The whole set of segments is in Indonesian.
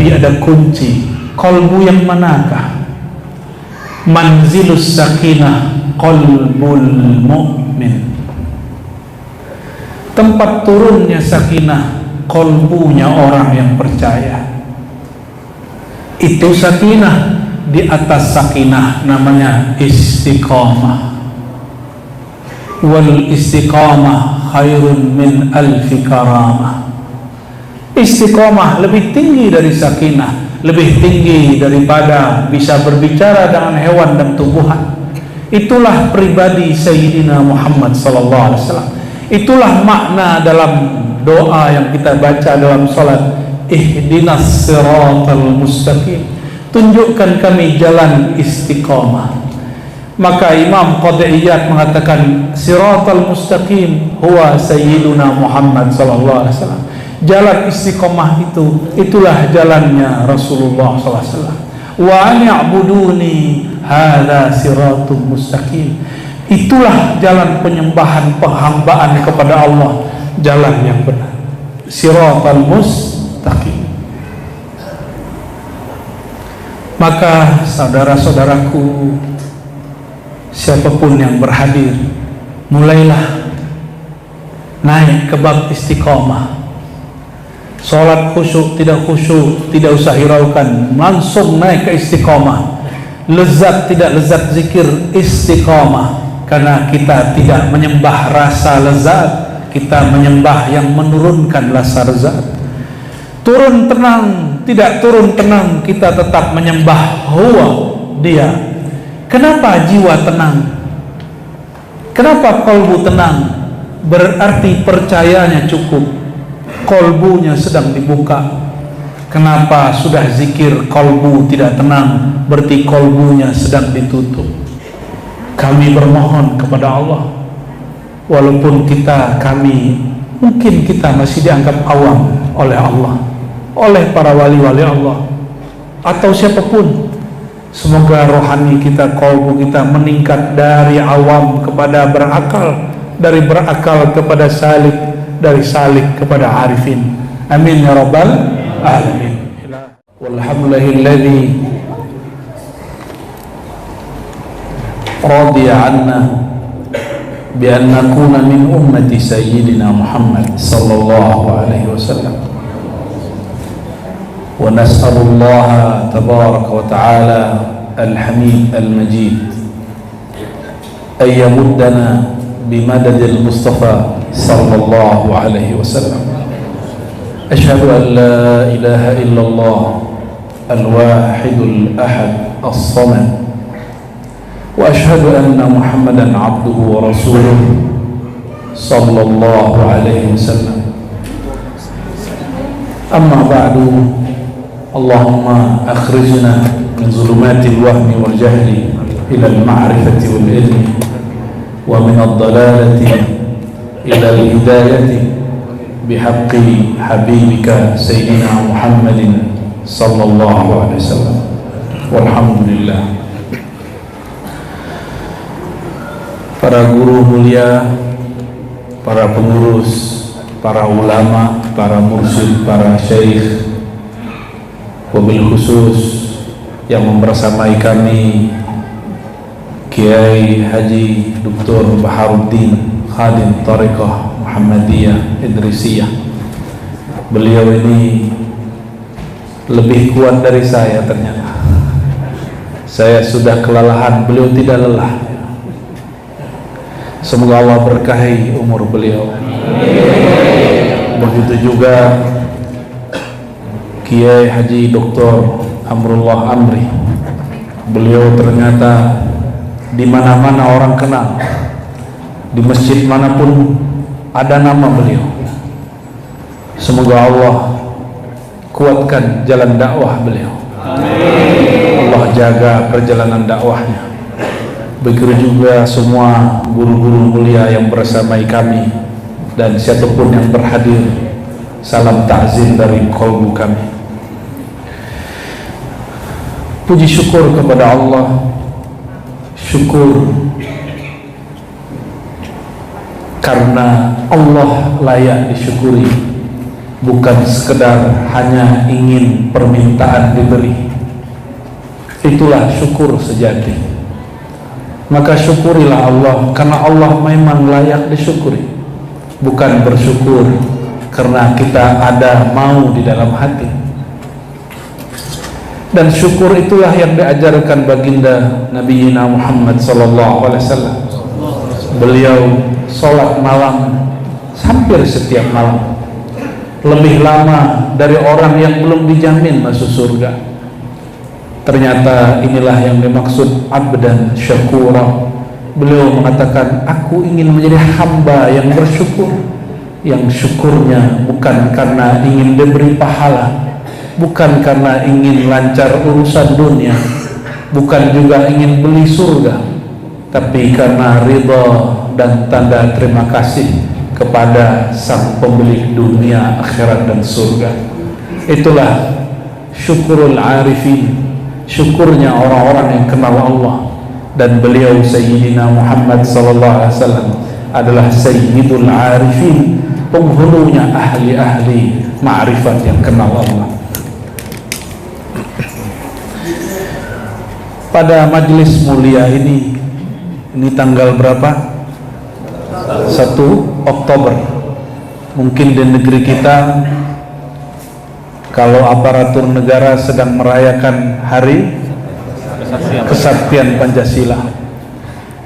Tapi ada kunci. Qalbu yang manakah? Manzilus sakinah qalbul mu'min. Tempat turunnya sakinah, qalbunya orang yang percaya. Itu sakinah. Di atas sakinah namanya istiqamah. Wal istiqamah khairun min alfi karamah. Istiqamah lebih tinggi dari sakinah, lebih tinggi daripada bisa berbicara dengan hewan dan tumbuhan. Itulah pribadi Sayyidina Muhammad sallallahu alaihi wasallam. Itulah makna dalam doa yang kita baca dalam salat, ihdinas siratal mustaqim. Tunjukkan kami jalan istiqamah. Maka Imam Qadhi Iyad mengatakan siratal mustaqim huwa sayyiduna Muhammad sallallahu alaihi wasallam. Jalan istiqamah itulah jalannya Rasulullah sallallahu alaihi wasallam. Wa an ya'buduni hadza siratul mustaqim. Itulah jalan penyembahan, penghambaan kepada Allah, jalan yang benar. Siratal mustaqim. Maka saudara-saudaraku, siapapun yang berhadir, mulailah naik ke bab istiqamah. Salat khusyuk, tidak khusyuk, tidak usah hiraukan, langsung naik ke istiqamah. Lezat, tidak lezat zikir, istiqamah. Karena kita tidak menyembah rasa lezat, kita menyembah yang menurunkan rasa lezat. Turun tenang, tidak turun tenang, kita tetap menyembah huwa, dia. Kenapa jiwa tenang? Kenapa kalbu tenang? Berarti percayanya cukup, kalbunya sedang dibuka. Kenapa sudah zikir kalbu tidak tenang? Berarti kalbunya sedang ditutup. Kami bermohon kepada Allah, walaupun mungkin kita masih dianggap awam oleh Allah, oleh para wali-wali Allah, atau siapapun. Semoga rohani kita, qalbu kita meningkat dari awam kepada berakal, dari berakal kepada salik, dari salik kepada arifin. Amin ya rabbal alamin. Walhamdulillahilladzi radiya anna bi an nakuna min ummati sayyidina Muhammad sallallahu alaihi wasallam. ونسأل الله تبارك وتعالى الحميد المجيد أن يمدنا بمدد المصطفى صلى الله عليه وسلم. أشهد أن لا إله إلا الله الواحد الأحد الصمد، وأشهد أن محمدا عبده ورسوله صلى الله عليه وسلم. أما بعد، اللهم أخرجنا من ظلمات الوهم والجهل إلى المعرفة والعلم، ومن الضلالة إلى الهداية، بحق حبيبك سيدنا محمد صلى الله عليه وسلم. والحمد لله. Para guru mulia, para pengurus, para ulama, para mursyid, para syekh, wabil khusus yang membersamai kami Kiai Haji Dr. Baharuddin Khadim Thariqah Muhammadiyah Idrisiyah. Beliau ini lebih kuat dari saya ternyata. Saya sudah kelelahan, beliau tidak lelah. Semoga Allah berkahi umur beliau. Begitu juga Kiai Haji Dr. Amrullah Amri. Beliau ternyata di mana-mana orang kenal, di masjid manapun ada nama beliau. Semoga Allah kuatkan jalan dakwah beliau. Amin. Allah jaga perjalanan dakwahnya. Begitu juga semua guru-guru mulia yang bersamai kami dan siapapun yang berhadir. Salam takzim dari qalbu kami. Puji syukur kepada Allah, syukur karena Allah layak disyukuri, bukan sekedar hanya ingin permintaan diberi. Itulah syukur sejati. Maka syukurilah Allah, karena Allah memang layak disyukuri, bukan bersyukur karena kita ada mau di dalam hati. Dan syukur itulah yang diajarkan baginda Nabi Muhammad SAW. Beliau sholat malam hampir setiap malam, lebih lama dari orang yang belum dijamin masuk surga. Ternyata inilah yang dimaksud abdan syakura. Beliau mengatakan, aku ingin menjadi hamba yang bersyukur, yang syukurnya bukan karena ingin diberi pahala, bukan karena ingin lancar urusan dunia, bukan juga ingin beli surga, tapi karena ridha dan tanda terima kasih kepada sang pemilik dunia, akhirat dan surga. Itulah syukurul arifin, syukurnya orang-orang yang kenal Allah. Dan beliau Sayyidina Muhammad SAW adalah Sayyidul Arifin, penghulunya ahli-ahli ma'rifat yang kenal Allah. Pada majlis mulia ini tanggal berapa? 1 Oktober. Mungkin di negeri kita, kalau aparatur negara sedang merayakan hari kesaktian Pancasila.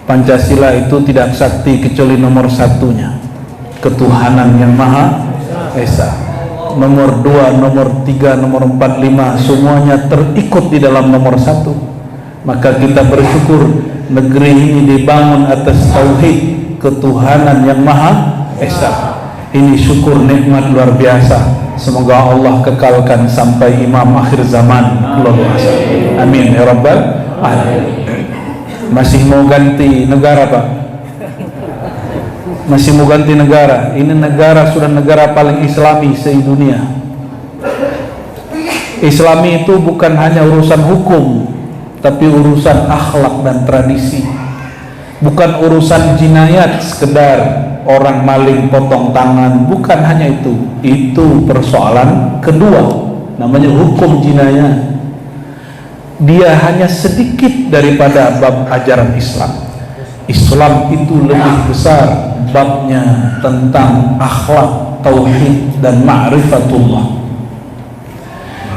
Pancasila itu tidak sakti kecuali nomor satunya, ketuhanan yang Maha Esa. Nomor 2, nomor 3, nomor 4, 5 semuanya terikut di dalam nomor 1. Maka kita bersyukur negeri ini dibangun atas tauhid ketuhanan yang Maha Esa. Ini syukur nikmat luar biasa. Semoga Allah kekalkan sampai imam akhir zaman. Amin ya rabbal alamin. Masih mau ganti negara, Pak? Masih mau ganti negara. Ini negara sudah negara paling islami se-dunia. Islami itu bukan hanya urusan hukum, tapi urusan akhlak dan tradisi. Bukan urusan jinayat sekedar orang maling potong tangan, bukan hanya itu. Itu persoalan kedua, namanya hukum jinayat. Dia hanya sedikit daripada bab ajaran Islam. Islam itu lebih besar babnya tentang akhlak, tauhid dan ma'rifatullah.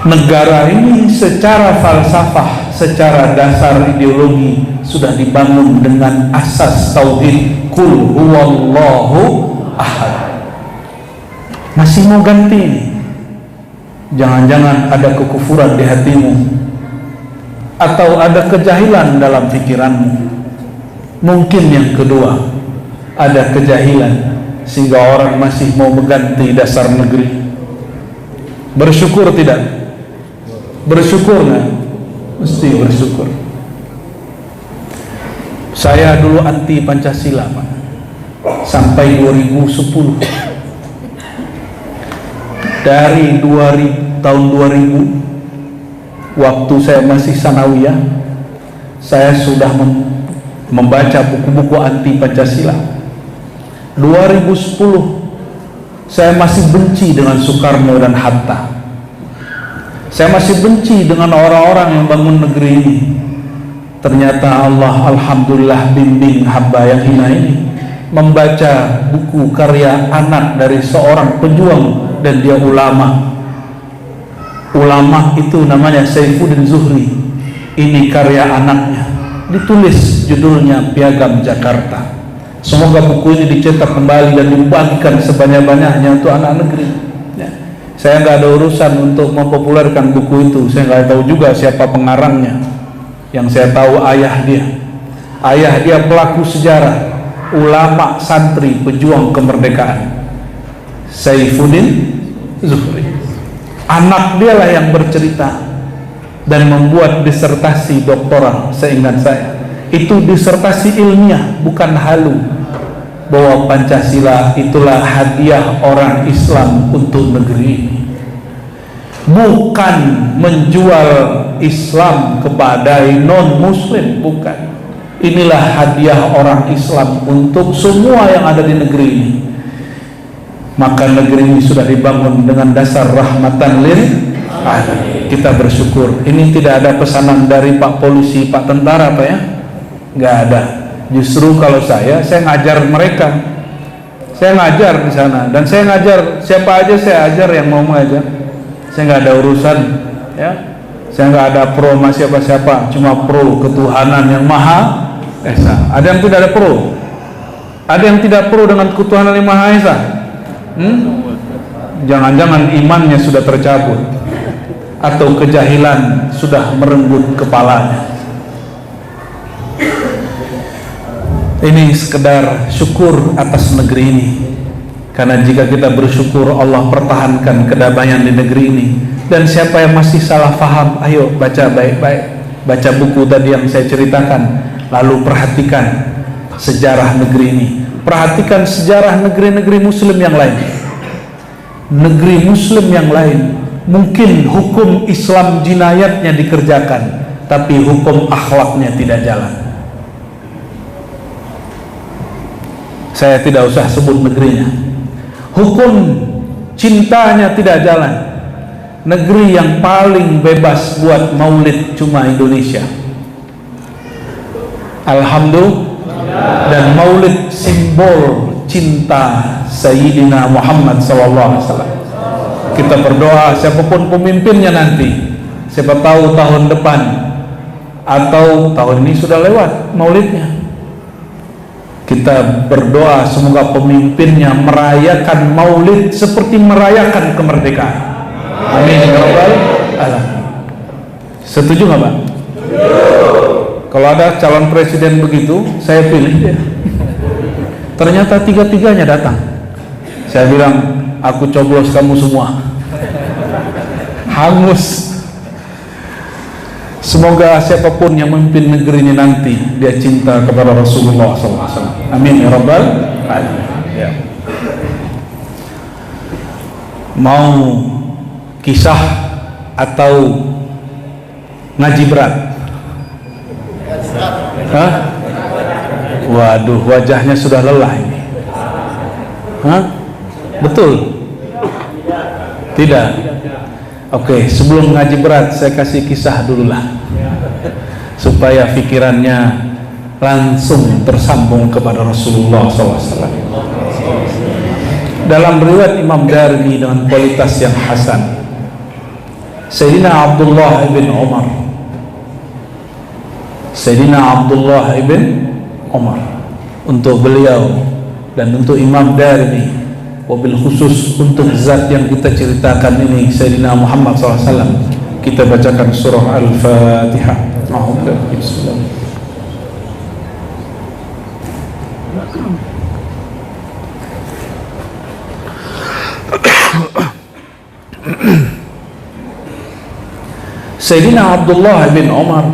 Negara ini secara falsafah, secara dasar ideologi sudah dibangun dengan asas tauhid, qul huwallahu ahad. Masih mau ganti? Jangan-jangan ada kekufuran di hatimu, atau ada kejahilan dalam pikiranmu. Mungkin yang kedua, ada kejahilan sehingga orang masih mau mengganti dasar negeri. Bersyukur tidak? Bersyukur nggak? Mesti bersyukur. Saya dulu anti Pancasila, Pak, sampai 2010. Dari tahun 2000, waktu saya masih sanawiyah, saya sudah membaca buku-buku anti Pancasila. 2010 saya masih benci dengan Soekarno dan Hatta. Saya masih benci dengan orang-orang yang bangun negeri ini. Ternyata Allah alhamdulillah bimbing hamba yang hina ini membaca buku karya anak dari seorang pejuang, dan dia ulama. Ulama itu namanya Saifuddin Zuhri. Ini karya anaknya, ditulis judulnya Piagam Jakarta. Semoga buku ini dicetak kembali dan dibagikan sebanyak-banyaknya untuk anak negeri ya. Saya nggak ada urusan untuk mempopulerkan buku itu. Saya nggak tahu juga siapa pengarangnya. Yang saya tahu ayah dia pelaku sejarah, ulama, santri, pejuang kemerdekaan, Saifuddin Zuhri. Anak dialah yang bercerita dan membuat disertasi doktoral. Seingat saya itu disertasi ilmiah, bukan halu, bahwa Pancasila itulah hadiah orang Islam untuk negeri ini, bukan menjual Islam kepada non-muslim, bukan. Inilah hadiah orang Islam untuk semua yang ada di negeri ini. Maka negeri ini sudah dibangun dengan dasar rahmatan lil alamin. Kita bersyukur. Ini tidak ada pesanan dari Pak Polisi, Pak Tentara, Pak ya? Nggak ada. Justru kalau saya ngajar mereka. Saya ngajar di sana, dan saya ngajar siapa aja saya ajar yang mau mengajar. Saya nggak ada urusan, ya. Saya nggak ada pro sama siapa-siapa, cuma pro ketuhanan yang maha esa. Ada yang tidak ada pro? Ada yang tidak pro dengan ketuhanan yang maha esa? Jangan-jangan imannya sudah tercabut atau kejahilan sudah merenggut kepalanya. Ini sekedar syukur atas negeri ini, karena jika kita bersyukur Allah pertahankan kedamaian di negeri ini. Dan siapa yang masih salah faham, ayo baca baik-baik, baca buku tadi yang saya ceritakan, lalu perhatikan sejarah negeri ini, perhatikan sejarah negeri-negeri muslim yang lain. Negeri muslim yang lain mungkin hukum Islam jinayatnya dikerjakan, tapi hukum akhlaknya tidak jalan. Saya tidak usah sebut negerinya. Hukum cintanya tidak jalan. Negeri yang paling bebas buat maulid cuma Indonesia. Alhamdulillah. Dan maulid simbol cinta Sayyidina Muhammad SAW. Kita berdoa siapapun pemimpinnya nanti, siapa tahu tahun depan atau tahun ini sudah lewat maulidnya, kita berdoa semoga pemimpinnya merayakan maulid seperti merayakan kemerdekaan. Amin ya rabbal alamin. Setuju nggak Pak? Kalau ada calon presiden begitu, saya pilih dia. Ternyata tiga-tiganya datang. Saya bilang, aku coblos kamu semua. Hangus. Semoga siapapun yang memimpin negeri ini nanti, dia cinta kepada Rasulullah SAW. Amin ya rabbal alamin. Ya. Mau kisah atau ngaji berat? Hah? Waduh, wajahnya sudah lelah ini. Hah? Betul? Tidak? Oke, sebelum ngaji berat saya kasih kisah dulu lah, supaya pikirannya langsung tersambung kepada Rasulullah SAW. Dalam riwayat Imam Darimi dengan kualitas yang hasan, Sayyidina Abdullah ibn Umar, Sayyidina Abdullah ibn Umar, untuk beliau dan untuk Imam Darimi, wabil khusus untuk zat yang kita ceritakan ini, Sayyidina Muhammad SAW, kita bacakan surah Al-Fatihah. Bismillah. Sayyidina Abdullah bin Umar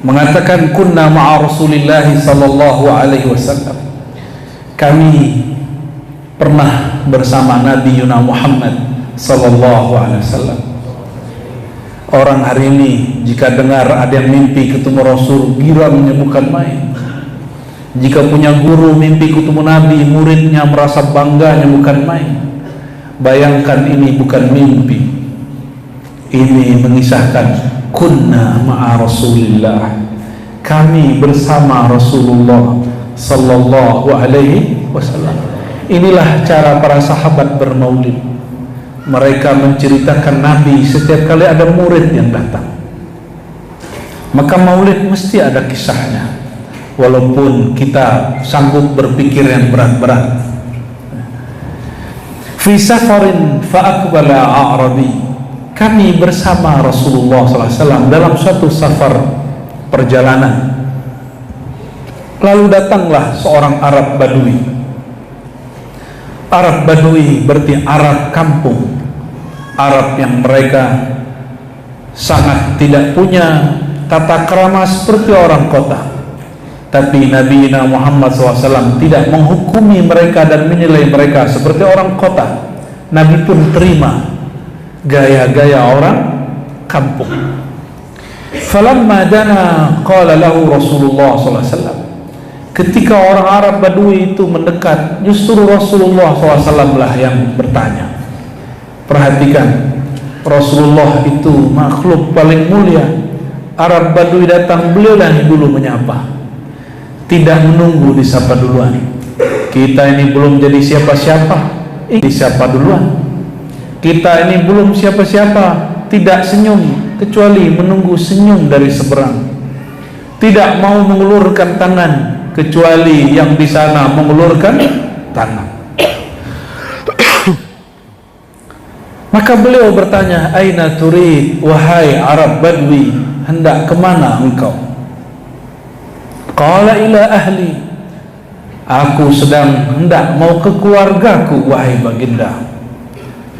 mengatakan, kunna ma'a Rasulillah sallallahu alaihi wasallam, kami pernah bersama Nabi Yuna Muhammad sallallahu alaihi wasallam. Orang hari ini jika dengar ada yang mimpi ketemu Rasul, girangnya bukan main. Jika punya guru mimpi ketemu Nabi, muridnya merasa bangganya bukan main. Bayangkan, ini bukan mimpi, ini mengisahkan kunna ma'a Rasulillah, kami bersama Rasulullah sallallahu alaihi wasallam. Inilah cara para sahabat bermaulid. Mereka menceritakan Nabi setiap kali ada murid yang datang. Maka maulid mesti ada kisahnya, walaupun kita sanggup berpikir yang berat-berat. Fi safarin fa'aqbala a'rabi, kami bersama Rasulullah SAW dalam suatu safar perjalanan. Lalu datanglah seorang Arab Badui. Arab Badui berarti Arab kampung, Arab yang mereka sangat tidak punya tata krama seperti orang kota. Tapi Nabi Muhammad SAW tidak menghukumi mereka dan menilai mereka seperti orang kota. Nabi pun terima gaya-gaya orang kampung. Falamma dana qala lahu Rasulullah SAW, Ketika orang Arab Badui itu mendekat, justru Rasulullah SAW lah yang bertanya. Perhatikan, Rasulullah itu makhluk paling mulia. Arab Badui datang, beliau yang dulu menyapa, tidak menunggu disapa duluan. Kita ini belum jadi siapa-siapa, ini siapa duluan. Kita ini belum siapa-siapa, tidak senyum kecuali menunggu senyum dari seberang. Tidak mau mengulurkan tangan kecuali yang di sana mengulurkan tangan. Maka beliau bertanya, aina turid, wahai Arab Badwi, hendak kemana engkau? Qala ila ahli, aku sedang hendak mau ke keluargaku, wahai baginda.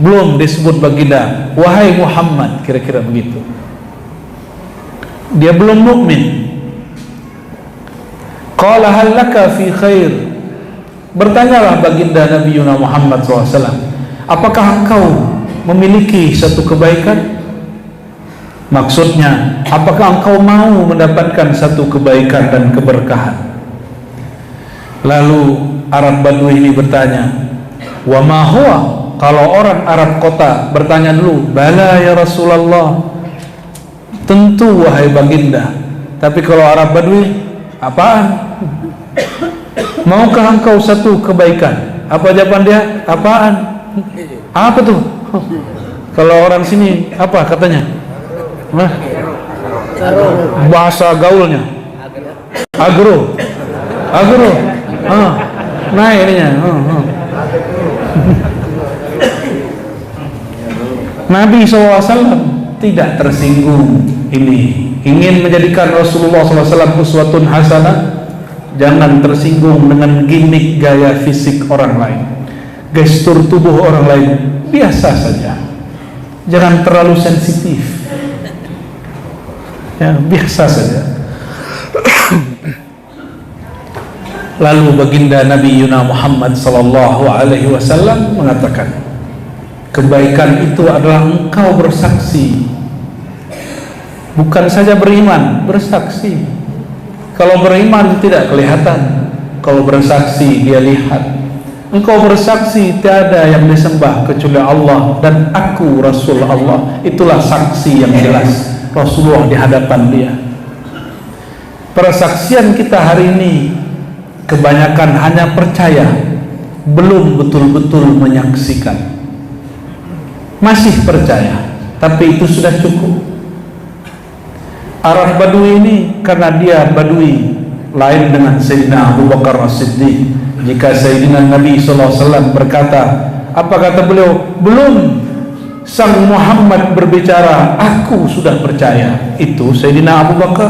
Belum disebut baginda, wahai Muhammad, kira-kira begitu. Dia belum mukmin. Qala hal laka fi khair, bertanyalah baginda Nabi Muhammad SAW, apakah engkau memiliki satu kebaikan? Maksudnya, apakah engkau mau mendapatkan satu kebaikan dan keberkahan? Lalu Arab Badui ini bertanya, wa ma huwa? Kalau orang Arab kota bertanya dulu, bala ya Rasulullah, tentu wahai baginda. Tapi kalau Arab Badui, apaan? Maukah engkau satu kebaikan? Apa jawaban dia? Apaan? Apa tuh? Kalau orang sini apa katanya? Bahasa gaulnya agro. Nah ininya. Nabi SAW tidak tersinggung ini. Ingin menjadikan Rasulullah SAW uswatun hasanah, jangan tersinggung dengan gimmick gaya fisik orang lain, gestur tubuh orang lain, biasa saja. Jangan terlalu sensitif, ya, biasa saja. Lalu baginda Nabi Muhammad SAW mengatakan, kebaikan itu adalah engkau bersaksi, bukan saja beriman, bersaksi. Kalau beriman tidak kelihatan, kalau bersaksi dia lihat. Engkau bersaksi tiada yang disembah kecuali Allah dan aku Rasul Allah. Itulah saksi yang jelas Rasulullah di hadapan dia. Persaksian kita hari ini kebanyakan hanya percaya, belum betul-betul menyaksikan. Masih percaya, tapi itu sudah cukup. Arab Badui ini karena dia Badui, lain dengan Sayyidina Abu Bakar As-Siddiq. Jika Sayyidina Nabi SAW berkata, apa kata beliau? Belum Sang Muhammad berbicara, aku sudah percaya. Itu Sayyidina Abu Bakar.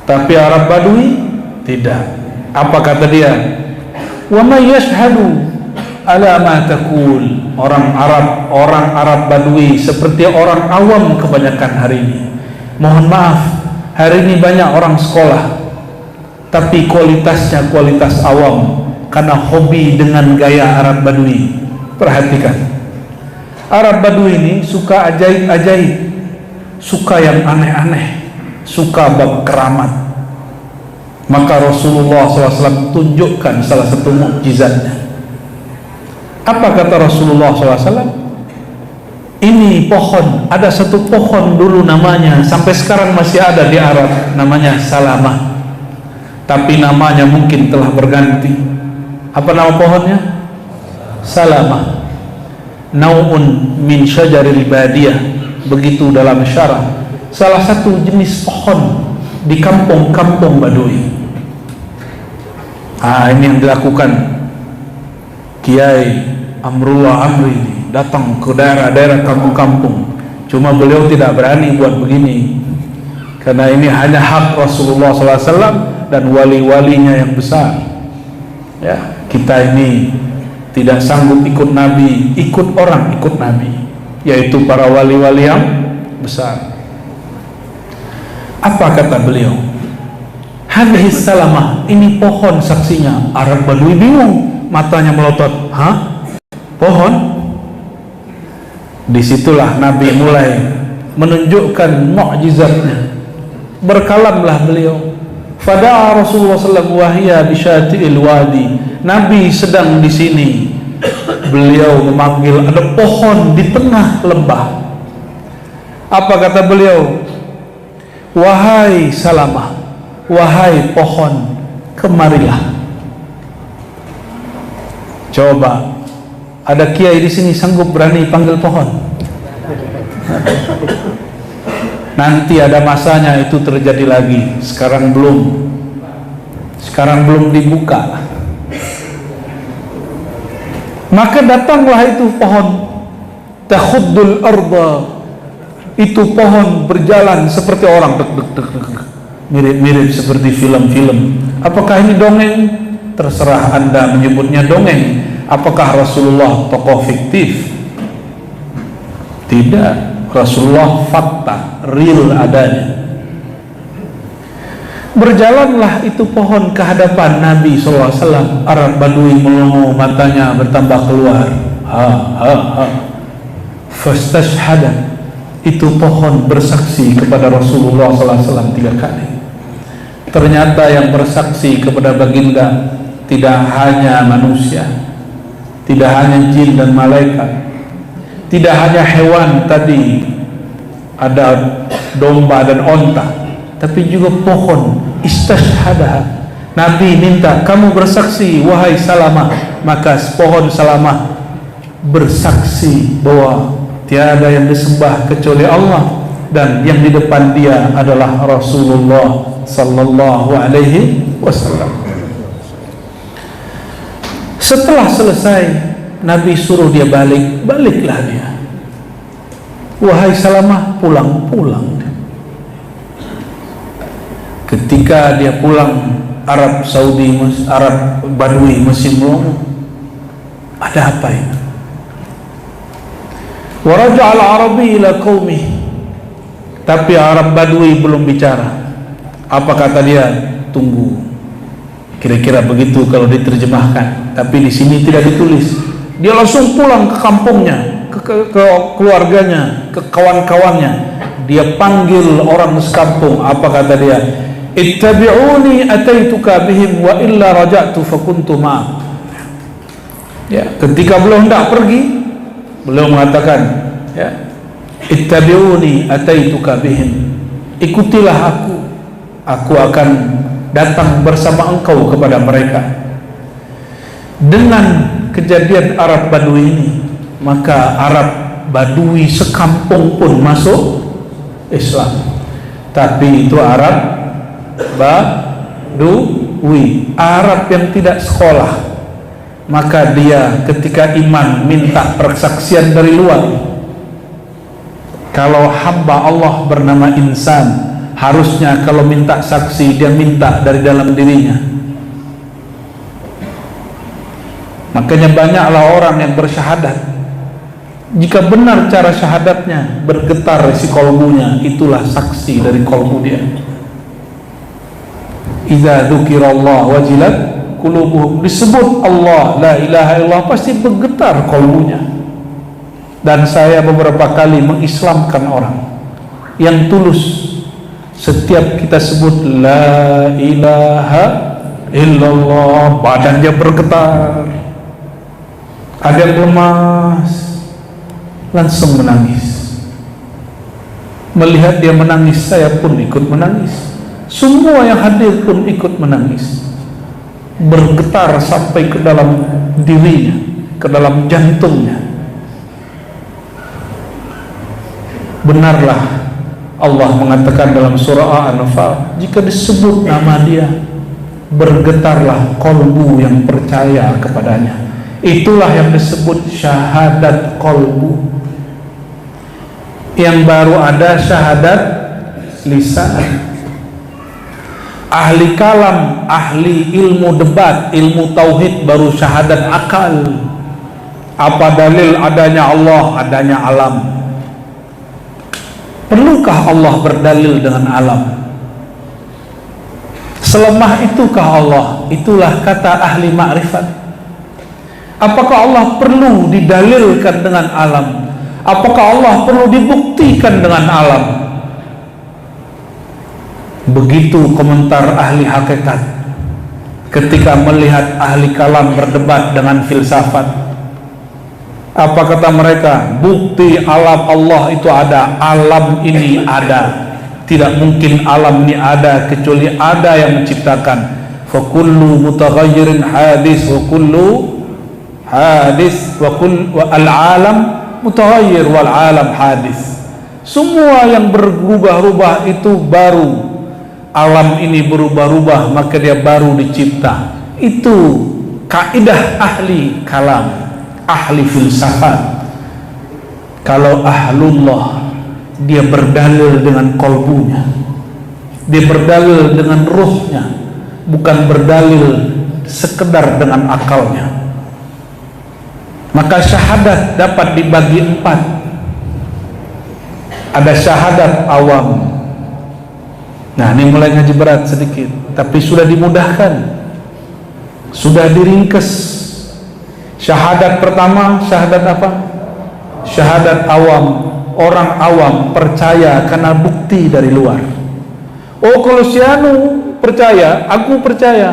Tapi Arab Badui tidak. Apa kata dia? Wa may yashhadu ala ma taqul. Orang Arab Badui seperti orang awam kebanyakan hari ini. Mohon maaf, hari ini banyak orang sekolah, tapi kualitasnya kualitas awam karena hobi dengan gaya Arab Badui. Perhatikan, Arab Badui ini suka ajaib-ajaib, suka yang aneh-aneh, suka bab keramat. Maka Rasulullah SAW tunjukkan salah satu mukjizatnya. Apa kata Rasulullah SAW? Ini pohon, ada satu pohon dulu namanya, sampai sekarang masih ada di Arab, namanya Salamah. Tapi namanya mungkin telah berganti. Apa nama pohonnya? Salamah. Nau'un min syajaril badiyah. Begitu dalam syarah. Salah satu jenis pohon di kampung-kampung Badui. Ini yang dilakukan Kiai Amrullah Amri datang ke daerah-daerah kampung-kampung. Cuma beliau tidak berani buat begini, karena ini hanya hak Rasulullah SAW dan wali-walinya yang besar. Ya, kita ini tidak sanggup ikut Nabi, ikut orang, ikut Nabi, yaitu para wali-wali yang besar. Apa kata beliau? Hadhihi salamah, ini pohon saksinya. Arab Badui bingung, matanya melotot. Hah? Pohon? Disitulah Nabi mulai menunjukkan mukjizatnya. Berkalamlah beliau. Fada'a Rasulullah sallallahu alaihi wasallam bisyati'il wadi. Nabi sedang di sini. Beliau memanggil, ada pohon di tengah lembah. Apa kata beliau? Wahai Salamah, wahai pohon, kemarilah. Coba, ada kiai di sini sanggup berani panggil pohon? Nanti ada masanya itu terjadi lagi. Sekarang belum dibuka. Maka datanglah itu pohon, takhuddul arda. Itu pohon berjalan seperti orang, mirip-mirip seperti film-film. Apakah ini dongeng? Terserah Anda menyebutnya dongeng. Apakah Rasulullah tokoh fiktif? Tidak, Rasulullah fakta, real adanya. Berjalanlah itu pohon ke hadapan Nabi SAW. Arab Badui melongo, matanya bertambah keluar. Fastashhada. Itu pohon bersaksi kepada Rasulullah SAW 3 kali. Ternyata yang bersaksi kepada baginda tidak hanya manusia, tidak hanya jin dan malaikat, tidak hanya hewan tadi, ada domba dan onta, tapi juga pohon. Istashhadaha. Nabi minta, kamu bersaksi wahai Salamah. Maka pohon Salamah bersaksi bahwa tiada yang disembah kecuali Allah, dan yang di depan dia adalah Rasulullah sallallahu alaihi wasallam. Setelah selesai, Nabi suruh dia baliklah dia. Wahai Salamah, pulang. Ketika dia pulang, Arab Badui masih melongo. Ada apa ini? Wa raja'a al-Arabi ila qaumih. Tapi Arab Badui belum bicara. Apa kata dia? Tunggu. Kira-kira begitu kalau diterjemahkan, tapi di sini tidak ditulis. Dia langsung pulang ke kampungnya, ke keluarganya, ke kawan-kawannya. Dia panggil orang sekampung. Apa kata dia? Ittabi'uni ataituka bihim wa illa raja'tu fakuntu ma'. Ya, ketika beliau hendak pergi, beliau mengatakan, ya, ittabi'uni ataituka bihim. Ikutilah aku akan datang bersama engkau kepada mereka. Dengan kejadian Arab Badui ini, maka Arab Badui sekampung pun masuk Islam. Tapi itu Arab Badui, Arab yang tidak sekolah. Maka dia ketika iman minta persaksian dari luar. Kalau hamba Allah bernama insan, harusnya kalau minta saksi dia minta dari dalam dirinya. Makanya banyaklah orang yang bersyahadat, jika benar cara syahadatnya, bergetar si kolbunya, itulah saksi dari kolbu dia. Idza dzukirallah wajilat qulubuhum, disebut Allah la ilaha illallah pasti bergetar kolbunya. Dan saya beberapa kali mengislamkan orang yang tulus. Setiap kita sebut la ilaha illallah, badannya bergetar, ada yang lemas, langsung menangis. Melihat dia menangis, saya pun ikut menangis. Semua yang hadir pun ikut menangis. Bergetar sampai ke dalam dirinya, ke dalam jantungnya. Benarlah Allah mengatakan dalam surah An-Nafal, jika disebut nama dia, bergetarlah kolbu yang percaya kepadanya. Itulah yang disebut syahadat kolbu. Yang baru ada syahadat lisan. Ahli kalam, ahli ilmu debat, ilmu tauhid baru syahadat akal. Apa dalil adanya Allah, adanya alam? Perlukah Allah berdalil dengan alam? Selemah itukah Allah? Itulah kata ahli ma'rifat. Apakah Allah perlu didalilkan dengan alam? Apakah Allah perlu dibuktikan dengan alam? Begitu komentar ahli hakikat ketika melihat ahli kalam berdebat dengan filsafat. Apa kata mereka? Bukti alam Allah itu ada, alam ini ada. Tidak mungkin alam ini ada kecuali ada yang menciptakan. Fa kullu mutaghayyirin hadis wa kullu hadis wa al-alam mutaghayyir wal alam hadis. Semua yang berubah-ubah itu baru. Alam ini berubah-ubah, maka dia baru dicipta. Itu kaidah ahli kalam, ahli filsafat. Kalau ahlullah, dia berdalil dengan kolbunya, dia berdalil dengan ruhnya, bukan berdalil sekedar dengan akalnya. Maka syahadat dapat dibagi 4. Ada syahadat awam. Nah, ini mulai ngaji berat sedikit, tapi sudah dimudahkan, sudah diringkes. Syahadat pertama, syahadat apa? Syahadat awam. Orang awam percaya karena bukti dari luar. Oh, kalau si anu percaya, aku percaya.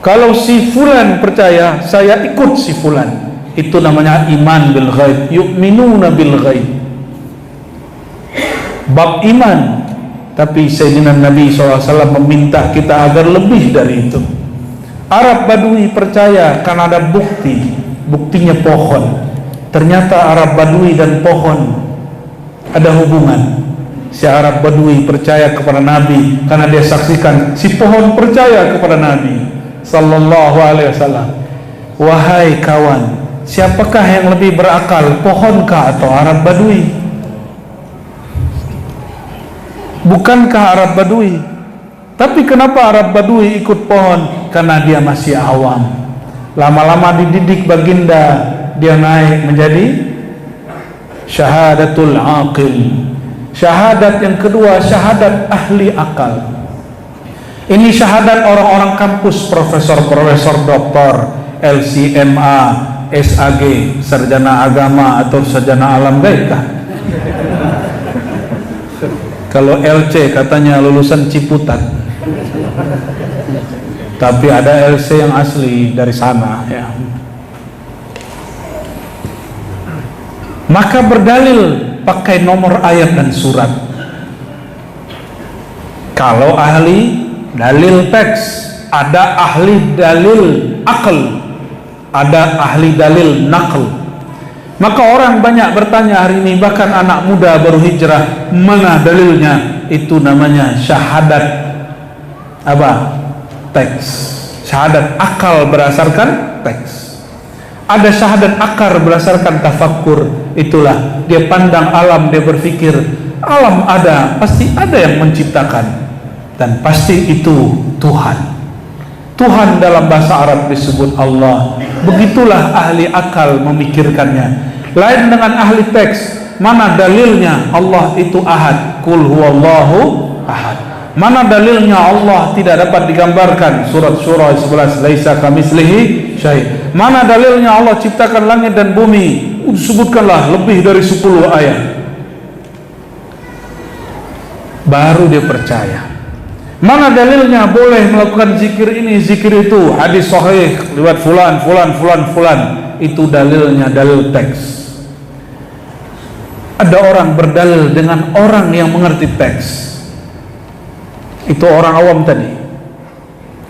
Kalau si fulan percaya, saya ikut si fulan. Itu namanya iman bil ghaib. Yu'minuna bil ghaib. Bab iman. Tapi Sayyidina Nabi SAW meminta kita agar lebih dari itu. Arab Badui percaya karena ada bukti. Buktinya pohon. Ternyata Arab Badui dan pohon ada hubungan. Si Arab Badui percaya kepada Nabi karena dia saksikan si pohon percaya kepada Nabi Sallallahu Alaihi Wasallam. Wahai kawan, siapakah yang lebih berakal, pohonkah atau Arab Badui? Bukankah Arab Badui? Tapi kenapa Arab Badui ikut pohon? Karena dia masih awam. Lama-lama dididik baginda, dia naik menjadi syahadatul aqil. Syahadat yang kedua, syahadat ahli akal. Ini syahadat orang-orang kampus, profesor-profesor, doktor, LCMA, SAG, sarjana agama atau sarjana alam gaib kah? Kalau LC katanya lulusan Ciputat, tapi ada LC yang asli dari sana ya. Maka berdalil pakai nomor ayat dan surat. Kalau ahli dalil teks, ada ahli dalil akal, ada ahli dalil nakal. Maka orang banyak bertanya hari ini, bahkan anak muda baru hijrah, mana dalilnya? Itu namanya syahadat apa? Teks. Syahadat akal berdasarkan teks. Ada syahadat akar berdasarkan tafakkur. Itulah dia pandang alam, dia berpikir alam ada, pasti ada yang menciptakan, dan pasti itu Tuhan. Tuhan dalam bahasa Arab disebut Allah. Begitulah ahli akal memikirkannya. Lain dengan ahli teks. Mana dalilnya Allah itu ahad? Qul huwallahu ahad. Mana dalilnya Allah tidak dapat digambarkan? Surat Syura 11, laisa kamitslihi syai'. Mana dalilnya Allah ciptakan langit dan bumi? Sebutkanlah lebih dari 10 ayat. Baru dia percaya. Mana dalilnya boleh melakukan zikir ini, zikir itu? Hadis sahih riwayat fulan. Itu dalilnya, dalil teks. Ada orang berdalil dengan orang yang mengerti teks. Itu orang awam tadi.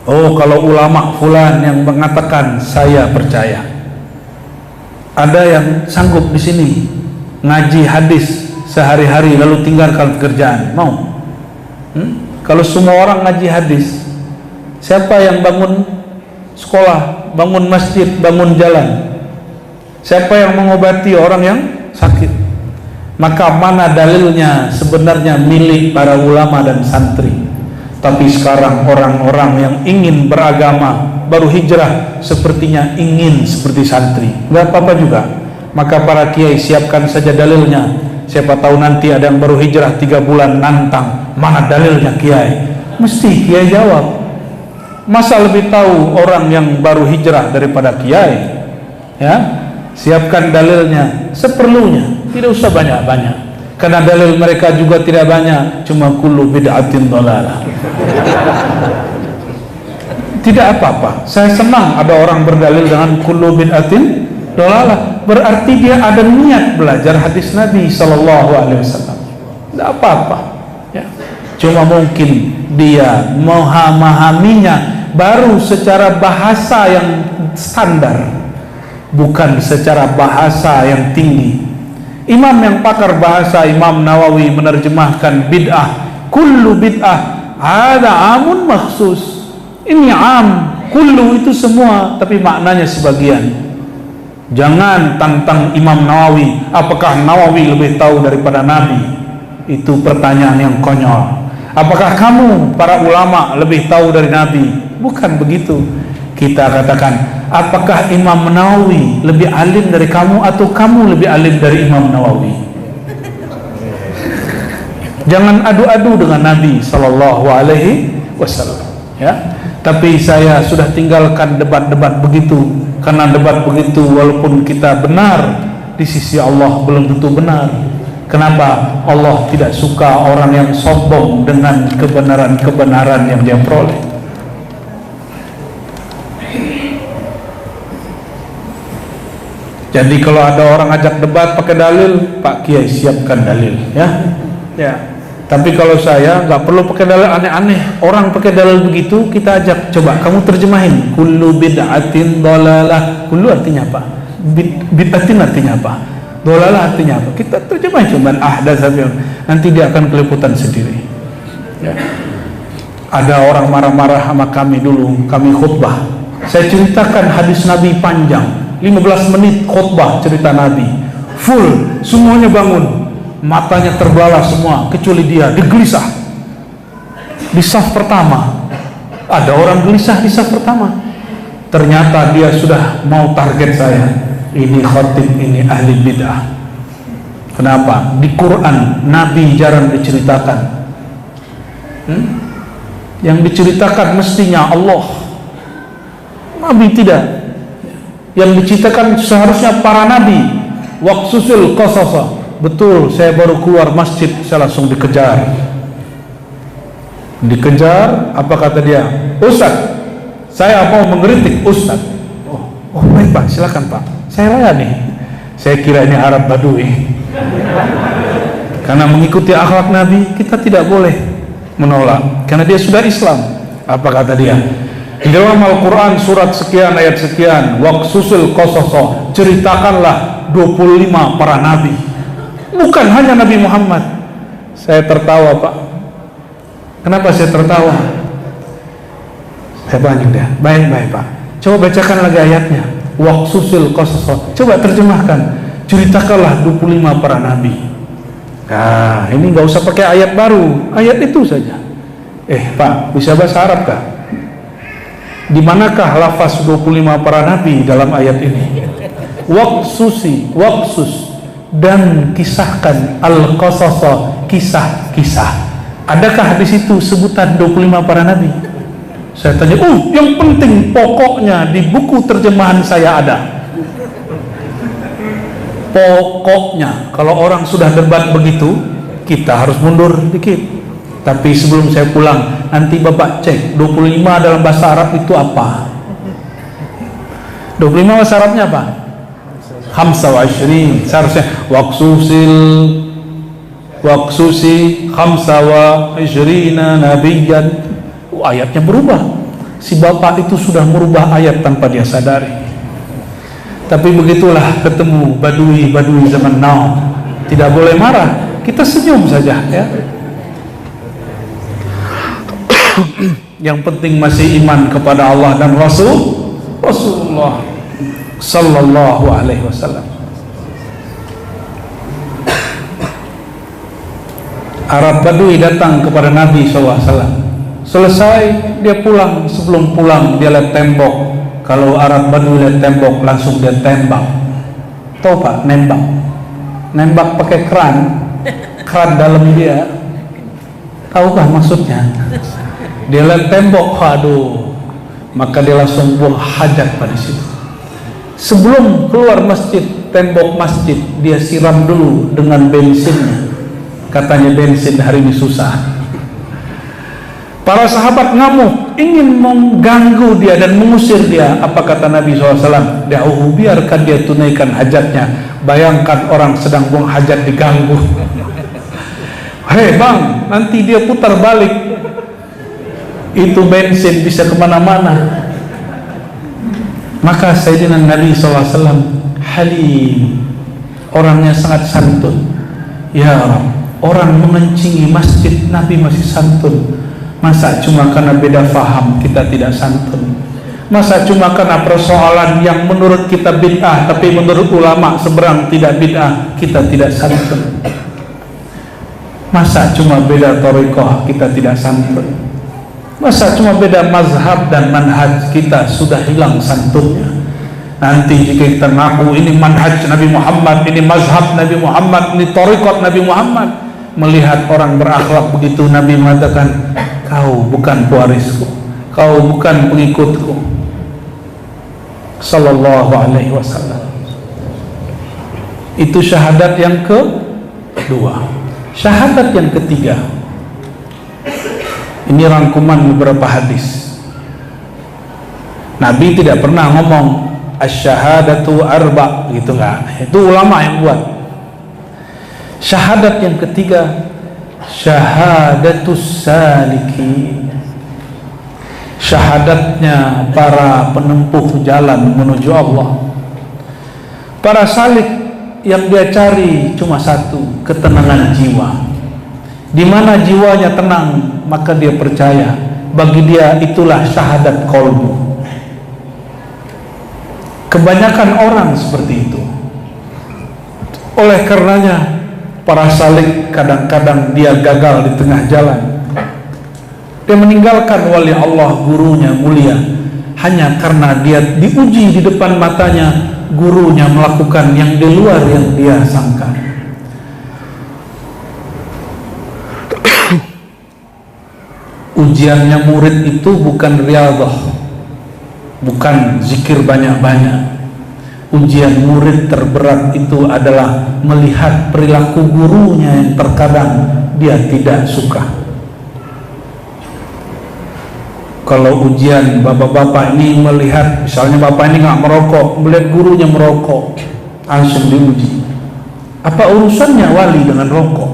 Oh, kalau ulama fulan yang mengatakan, saya percaya. Ada yang sanggup di sini ngaji hadis sehari-hari lalu tinggalkan pekerjaan, mau? Kalau semua orang ngaji hadis, siapa yang bangun sekolah, bangun masjid, bangun jalan? Siapa yang mengobati orang yang sakit? Maka mana dalilnya sebenarnya milik para ulama dan santri? Tapi sekarang orang-orang yang ingin beragama, baru hijrah, sepertinya ingin seperti santri. Gak apa-apa juga. Maka para kiai siapkan saja dalilnya. Siapa tahu nanti ada yang baru hijrah 3 bulan nantang, mana dalilnya kiai? Mesti kiai jawab. Masa lebih tahu orang yang baru hijrah daripada kiai? Ya, siapkan dalilnya seperlunya, tidak usah banyak-banyak. Karena dalil mereka juga tidak banyak, cuma kullu bid'atin dhalalah. Tidak apa-apa, saya senang ada orang berdalil dengan kullu bid'atin dhalalah. Berarti dia ada niat belajar hadis Nabi SAW. Tidak apa-apa ya. Cuma mungkin dia memahaminya baru secara bahasa yang standar, bukan secara bahasa yang tinggi. Imam yang pakar bahasa, Imam Nawawi, menerjemahkan bid'ah, kullu bid'ah ada amun maksus. Ini am, kullu itu semua, tapi maknanya sebagian. Jangan tantang Imam Nawawi, apakah Nawawi lebih tahu daripada Nabi? Itu pertanyaan yang konyol. Apakah kamu para ulama lebih tahu dari Nabi? Bukan begitu. Kita katakan, apakah Imam Nawawi lebih alim dari kamu atau kamu lebih alim dari Imam Nawawi? Jangan adu-adu dengan Nabi Sallallahu Alaihi Wasallam ya. Tapi saya sudah tinggalkan debat-debat begitu, karena debat begitu walaupun kita benar di sisi Allah belum tentu benar. Kenapa? Allah tidak suka orang yang sombong dengan kebenaran-kebenaran yang dia peroleh. Jadi kalau ada orang ajak debat pakai dalil, Pak Kiai siapkan dalil ya. Ya. Tapi kalau saya nggak perlu pakai dalil aneh-aneh. Orang pakai dalil begitu kita ajak, coba kamu terjemahin. Kullu bid'atin dhalalah. Kullu artinya apa? Bid'atin artinya apa? Dhalalah artinya apa? Kita terjemahin cuman ahdatsa. Nanti dia akan keliputan sendiri. Ya. Ada orang marah-marah sama kami dulu, kami khutbah. Saya ceritakan hadis Nabi panjang. 15 menit khutbah cerita Nabi full, semuanya bangun, matanya terbelalak semua kecuali dia gelisah di saf pertama. Ada orang gelisah di saf pertama, ternyata dia sudah mau target saya. Ini khatib, ini ahli bid'ah. Kenapa? Di Quran Nabi jarang diceritakan. Yang diceritakan mestinya Allah, Nabi tidak. Yang diceritakan seharusnya para nabi. Waqsusul qasasa. Betul, saya baru keluar masjid, saya langsung dikejar. Dikejar, apa kata dia? Ustaz, saya mau mengkritik Ustaz. Oh baik Pak, silakan Pak, saya layani. Saya kira ini Arab Badui. Karena mengikuti akhlak Nabi, kita tidak boleh menolak, karena dia sudah Islam. Apa kata dia? Di dalam Al-Quran surat sekian ayat sekian, waqsusul qasasa, ceritakanlah 25 para nabi, bukan hanya Nabi Muhammad. Saya tertawa Pak. Kenapa saya tertawa? Saya banyak dia. Baik Pak, coba bacakan lagi ayatnya. Waqsusul qasasa, coba terjemahkan, ceritakanlah 25 para nabi. Nah ini nggak usah pakai ayat baru, ayat itu saja. Pak, bisa bahasa Arab kah? Di manakah lafaz 25 para nabi dalam ayat ini? Waqsus dan kisahkan, al-qasasa, kisah-kisah. Adakah di situ sebutan 25 para nabi? Saya tanya, yang penting pokoknya di buku terjemahan saya ada. Pokoknya, kalau orang sudah debat begitu, kita harus mundur dikit. Tapi sebelum saya pulang, nanti Bapak cek 25 dalam bahasa Arab itu apa? 25 bahasa Arabnya apa? Khamsa wa ishrin. Seharusnya waqsusi khamsa wa ishrina nabiyyan. Ayatnya berubah. Si Bapak itu sudah merubah ayat tanpa dia sadari. Tapi begitulah ketemu badui zaman now. Tidak boleh marah, kita senyum saja ya. Yang penting masih iman kepada Allah dan Rasulullah Sallallahu Alaihi Wasallam. Arab Badui datang kepada Nabi SAW. Selesai dia pulang. Sebelum pulang dia lihat tembok. Kalau Arab Badui lihat tembok langsung dia tembak. Tahu Pak, nembak pakai keran dalam dia. Tahukah maksudnya? Dia lihat tembok, aduh, maka dia langsung buang hajat pada situ. Sebelum keluar masjid, tembok masjid dia siram dulu dengan bensinnya. katanya bensin hari ini susah. Para sahabat ngamuk, ingin mengganggu dia dan mengusir dia. Apa kata Nabi SAW? Da'uhu, biarkan dia tunaikan hajatnya. Bayangkan orang sedang buang hajat diganggu. Hei bang, nanti dia putar balik. Itu bensin bisa kemana-mana. Maka Sayyidina Nabi SAW halim, orangnya sangat santun. Ya Rabb, orang mengencingi masjid Nabi masih santun. Masa cuma karena beda faham kita tidak santun? Masa cuma karena persoalan yang menurut kita bid'ah tapi menurut ulama seberang tidak bid'ah kita tidak santun? Masa cuma beda thariqah kita tidak santun? Masa cuma beda mazhab dan manhaj kita sudah hilang santunnya? Nanti jika kita mengaku ini manhaj Nabi Muhammad, ini mazhab Nabi Muhammad, ini thariqat Nabi Muhammad, melihat orang berakhlak begitu, Nabi mengatakan, kau bukan pewarisku, kau bukan pengikutku. Sallallahu alaihi wasallam. Itu syahadat yang kedua. Syahadat yang ketiga, ini rangkuman beberapa hadis. Nabi tidak pernah ngomong asyhadatu arba, gitu enggak. Itu ulama yang buat. Syahadat yang ketiga, syahadatus salikin, syahadatnya para penempuh jalan menuju Allah. Para salik yang dia cari cuma satu, ketenangan jiwa. Di mana jiwanya tenang, maka dia percaya. Bagi dia itulah syahadat qalbu. Kebanyakan orang seperti itu. Oleh karenanya para salik kadang-kadang dia gagal di tengah jalan. Dia meninggalkan wali Allah, gurunya mulia, hanya karena dia diuji di depan matanya, gurunya melakukan yang di luar yang dia sangka. Ujiannya murid itu bukan riyadhah, bukan zikir banyak-banyak. Ujian murid terberat itu adalah melihat perilaku gurunya yang terkadang dia tidak suka. Kalau ujian bapak-bapak ini melihat, misalnya bapak ini nggak merokok, melihat gurunya merokok, langsung diuji. Apa urusannya wali dengan rokok?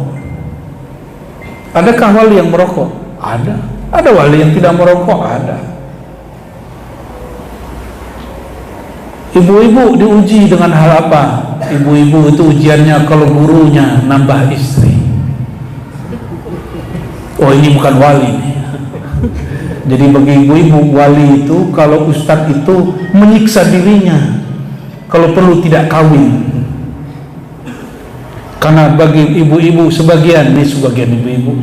Adakah wali yang merokok? Ada. Ada wali yang tidak merokok? Ada. Ibu-ibu diuji dengan hal apa? Ibu-ibu itu ujiannya kalau gurunya nambah istri. Oh, ini bukan wali nih. Jadi bagi ibu-ibu, wali itu kalau ustadz itu menyiksa dirinya kalau perlu tidak kawin. Karena bagi ibu-ibu sebagian ibu-ibu,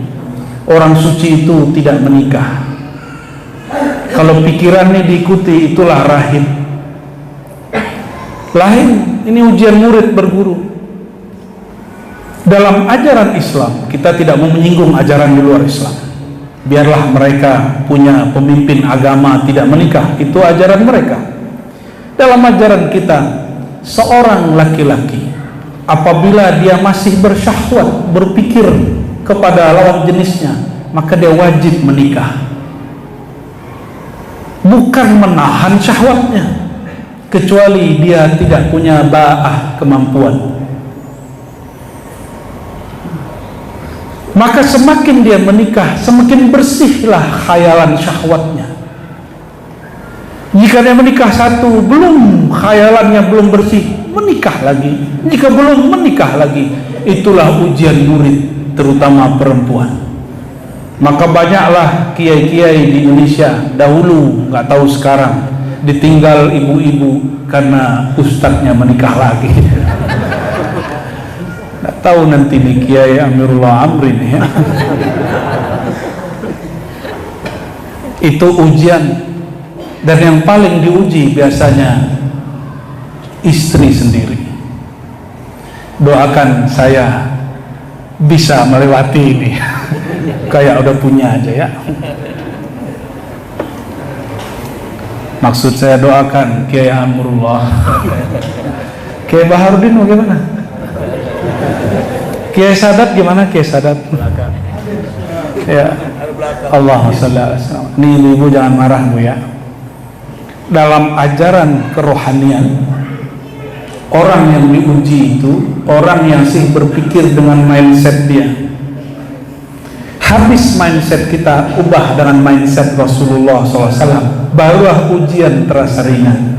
orang suci itu tidak menikah. Kalau pikirannya diikuti, itulah rahib. Lain, ini ujian murid berguru. Dalam ajaran Islam, kita tidak mau menyinggung ajaran di luar Islam. Biarlah mereka punya pemimpin agama tidak menikah, itu ajaran mereka. Dalam ajaran kita, seorang laki-laki apabila dia masih bersyahwat, berpikir kepada lawan jenisnya, maka dia wajib menikah. Bukan menahan syahwatnya, kecuali dia tidak punya ba'ah, kemampuan. Maka semakin dia menikah, semakin bersihlah khayalan syahwatnya. Jika dia menikah satu, belum khayalannya belum bersih, menikah lagi. Jika belum, menikah lagi. Itulah ujian murid, terutama perempuan. Maka banyaklah kiai-kiai di Indonesia dahulu, nggak tahu sekarang, ditinggal ibu-ibu karena ustadznya menikah lagi. Nggak tahu nanti nih Kiai Amirullah Amrin ya. Itu ujian. Dan yang paling diuji biasanya istri sendiri. Doakan saya bisa melewati ini. Kayak udah punya aja ya. Maksud saya doakan Kiai Amirullah. Kiai Baharudin bagaimana? Kiai Sadat gimana Kiai Sadat? Ya. Allahumma shalli ala sayyidina. Nih ibu jangan marah Bu ya. Dalam ajaran kerohanian, orang yang diuji itu orang yang sih berpikir dengan mindset dia. Habis mindset kita ubah dengan mindset Rasulullah SAW, barulah ujian terasa ringan.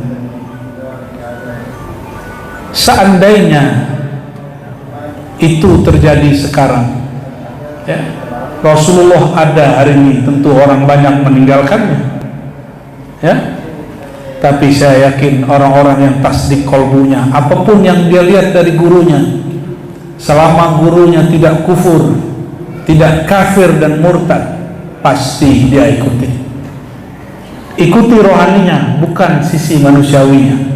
Seandainya itu terjadi sekarang, ya, Rasulullah ada hari ini, tentu orang banyak meninggalkannya, ya. Tapi saya yakin orang-orang yang tasdik kolbunya, apapun yang dia lihat dari gurunya, selama gurunya tidak kufur, tidak kafir dan murtad, pasti dia ikuti. Ikuti rohaninya, bukan sisi manusiawinya.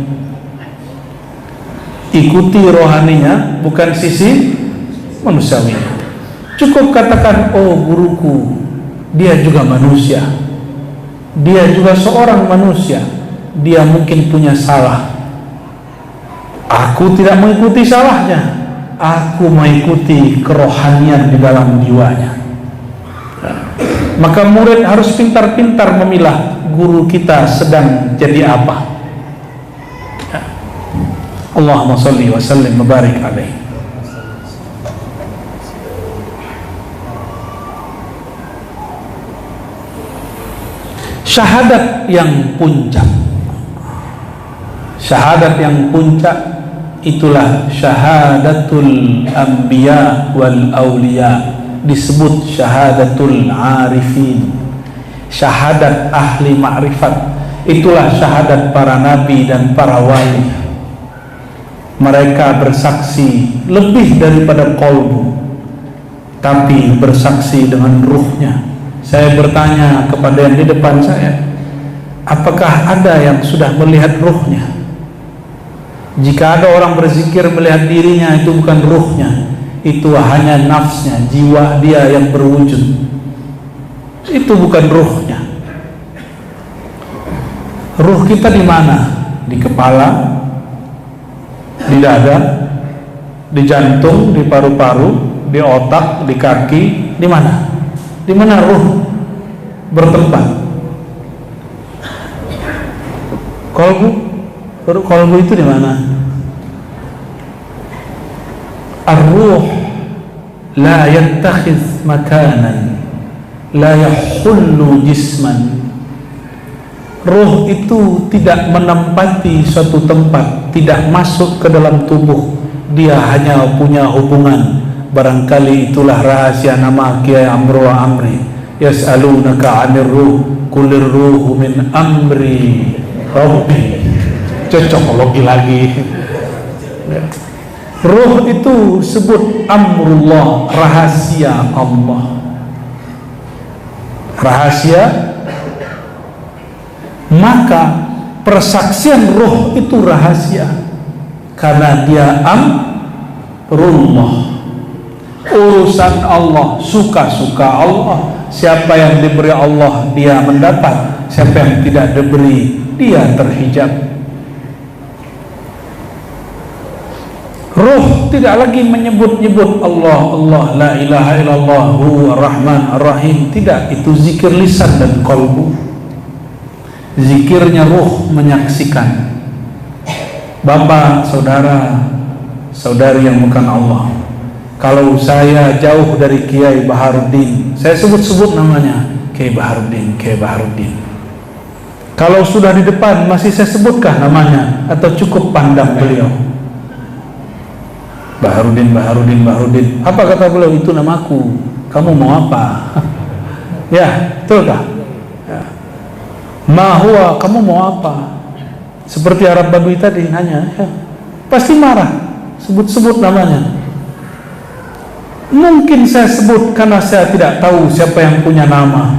Ikuti rohaninya, bukan sisi manusiawinya. Cukup katakan, oh guruku, dia juga manusia, dia juga seorang manusia, dia mungkin punya salah. Aku tidak mengikuti salahnya, aku mengikuti kerohanian di dalam jiwanya. Maka murid harus pintar-pintar memilah guru kita sedang jadi apa. Allahumma shalli wa sallim wa barik alaihi. Syahadat yang puncak, syahadat yang puncak itulah syahadatul anbiya wal awliya, disebut syahadatul arifin, syahadat ahli ma'rifat. Itulah syahadat para nabi dan para wali. Mereka bersaksi lebih daripada qalbu, tapi bersaksi dengan ruhnya. Saya bertanya kepada yang di depan saya, apakah ada yang sudah melihat ruhnya? Jika ada orang berzikir melihat dirinya, itu bukan ruhnya, itu hanya nafsnya, jiwa dia yang berwujud. Itu bukan ruhnya. Ruh kita di mana? Di kepala, di dada, di jantung, di paru-paru, di otak, di kaki, di mana? Di mana ruh bertempat? Qalbu itu di mana? Ar-ruh la yattakhidh makanan, la yahullu jisman. Ruh itu tidak menempati suatu tempat, tidak masuk ke dalam tubuh. Dia hanya punya hubungan. Barangkali itulah rahasia nama Kiai Amro wa Amri. Yas'alunaka 'anir ruh, qulir ruhu min amri rabbi. Cocokologi lagi. Ruh itu sebut amrullah, rahasia Allah. Rahasia. Maka persaksian ruh itu rahasia, karena dia amrullah, urusan Allah, suka-suka Allah. Siapa yang diberi Allah dia mendapat, siapa yang tidak diberi dia terhijab. Ruh tidak lagi menyebut-nyebut Allah, Allah, la ilaha illallah, huwa rahman ar-rahim. Tidak, itu zikir lisan dan qalbu. Zikirnya ruh menyaksikan. Bapak, saudara, saudari yang bukan Allah, kalau saya jauh dari Kiai Baharuddin, saya sebut-sebut namanya, Kiai Baharuddin, Kiai Baharuddin. Kalau sudah di depan, masih saya sebutkan namanya, atau cukup pandang beliau? Baharuddin, Baharuddin, Baharuddin. Apa kata beliau? Itu namaku. Kamu mau apa? Ya, betulkah? Ya. Mahua, kamu mau apa? Seperti Arab Badui tadi nanya, ya. Pasti marah. Sebut-sebut namanya. Mungkin saya sebut karena saya tidak tahu siapa yang punya nama.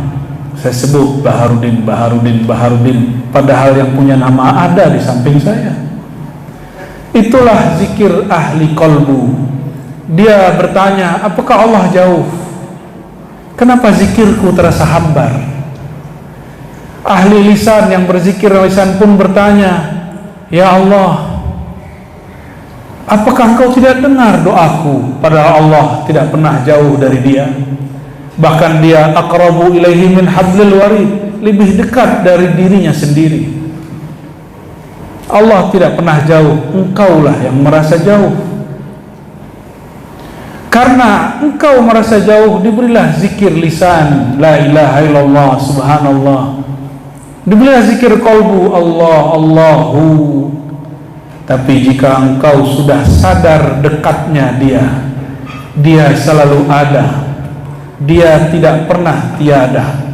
Saya sebut Baharuddin, Baharuddin, Baharuddin, padahal yang punya nama ada di samping saya. Itulah zikir ahli qalbu. Dia bertanya, apakah Allah jauh? Kenapa zikirku terasa hambar? Ahli lisan yang berzikir lisan pun bertanya, ya Allah, Apakah engkau tidak dengar doaku? Padahal Allah tidak pernah jauh dari dia. Bahkan dia aqrabu ilaihi min hablil warid, lebih dekat dari dirinya sendiri. Allah tidak pernah jauh, engkaulah yang merasa jauh. Karena engkau merasa jauh, diberilah zikir lisan, la ilaha illallah, subhanallah. Diberilah zikir qalbu, Allah, Allahu. Tapi jika engkau sudah sadar dekatnya dia selalu ada, dia tidak pernah tiada,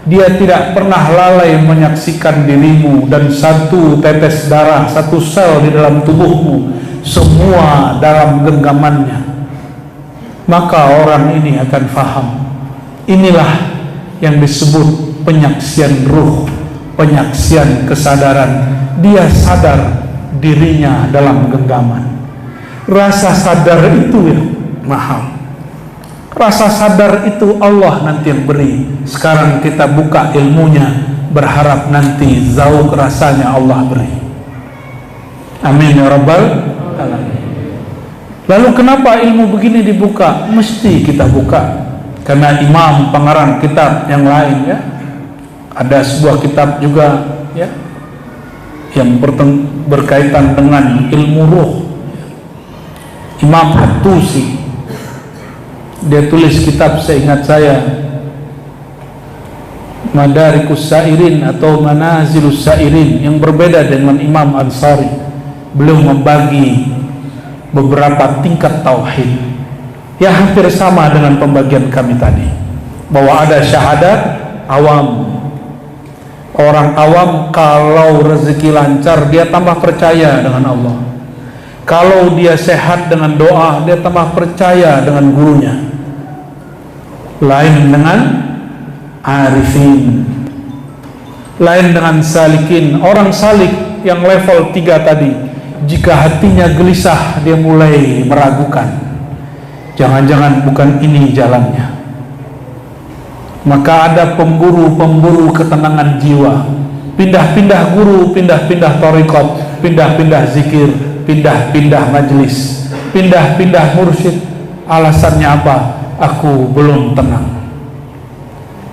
dia tidak pernah lalai menyaksikan dirimu, dan satu tetes darah, satu sel di dalam tubuhmu, semua dalam genggamannya. Maka orang ini akan faham, inilah yang disebut penyaksian ruh, penyaksian kesadaran. Dia sadar dirinya dalam genggaman. Rasa sadar itu ya mahal. Rasa sadar itu Allah nanti yang beri. Sekarang kita buka ilmunya, berharap nanti zauq rasanya Allah beri. Amin ya rabbal alamin. Lalu kenapa ilmu begini dibuka? Mesti kita buka karena imam pengarang kitab yang lain ya. Ada sebuah kitab juga ya yang berkaitan dengan ilmu ruh. Imam At-Tusi, dia tulis kitab, seingat saya, Madarikus Sairin atau Manazilus Sairin, yang berbeda dengan Imam Ansari. Beliau membagi beberapa tingkat tauhid ya hampir sama dengan pembagian kami tadi, bahwa ada syahadat awam. Orang awam kalau rezeki lancar dia tambah percaya dengan Allah. Kalau dia sehat dengan doa, dia tambah percaya dengan gurunya. Lain dengan arifin, lain dengan salikin. Orang salik yang level 3 tadi, jika hatinya gelisah, dia mulai meragukan, jangan-jangan bukan ini jalannya. Maka ada pemburu-pemburu ketenangan jiwa, pindah-pindah guru, pindah-pindah thariqat, pindah-pindah zikir, pindah-pindah majelis, pindah-pindah mursyid. Alasannya apa? Aku belum tenang.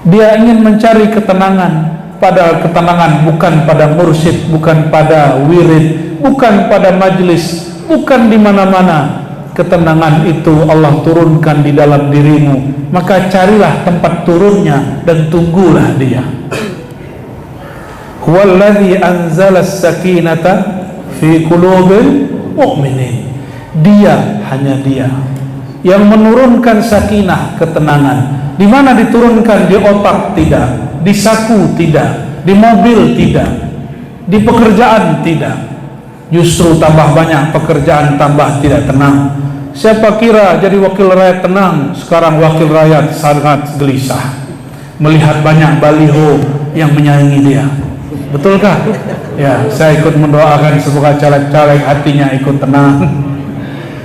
Dia ingin mencari ketenangan, padahal ketenangan bukan pada mursyid, bukan pada wirid, bukan pada majelis, bukan di mana-mana. Ketenangan itu Allah turunkan di dalam dirimu. Maka carilah tempat turunnya dan tunggulah dia. Huwallazi anzalas sakinata fi qulubil mu'minin. Dia, hanya dia yang menurunkan sakinah, ketenangan. Di mana diturunkan? Di otak tidak, di saku tidak, di mobil tidak, di pekerjaan tidak. Justru tambah banyak pekerjaan, tambah tidak tenang. Siapa kira jadi wakil rakyat tenang? Sekarang wakil rakyat sangat gelisah melihat banyak baliho yang menyayangi dia. Betulkah? Ya, saya ikut mendoakan semoga caleg-caleg hatinya ikut tenang.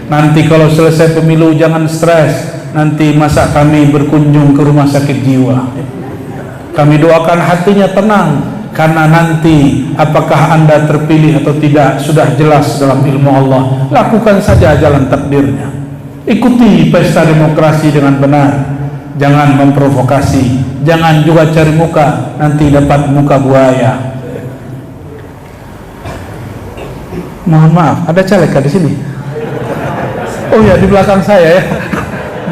Nanti kalau selesai pemilu jangan stres. Nanti masa kami berkunjung ke rumah sakit jiwa, kami doakan hatinya tenang. Karena nanti apakah Anda terpilih atau tidak sudah jelas dalam ilmu Allah. Lakukan saja jalan takdirnya. Ikuti pesta demokrasi dengan benar. Jangan memprovokasi. Jangan juga cari muka, nanti dapat muka buaya. Mohon maaf, ada caleg di sini? Oh ya, di belakang saya ya.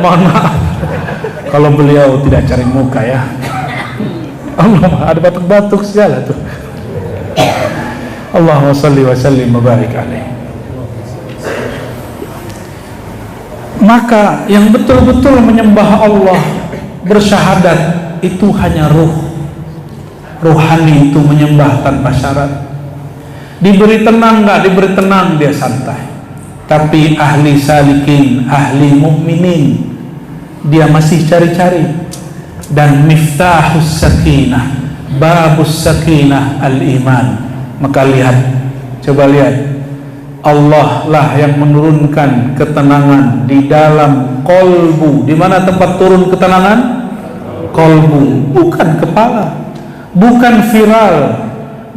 Mohon maaf kalau beliau tidak cari muka ya. Allah, ada batuk-batuk segala tuh. Allahumma salli wa sallim wa barik alaihi. Maka yang betul-betul menyembah Allah, bersyahadat, itu hanya ruh. Ruhani itu menyembah tanpa syarat. Diberi tenang nggak? Diberi tenang, dia santai. Tapi ahli salikin, ahli mukminin, dia masih cari-cari. Dan miftahus sakinah, babus sakinah al-iman. Maka lihat, coba lihat, Allah lah yang menurunkan ketenangan di dalam kolbu. Di mana tempat turun ketenangan? Kolbu, bukan kepala, bukan viral,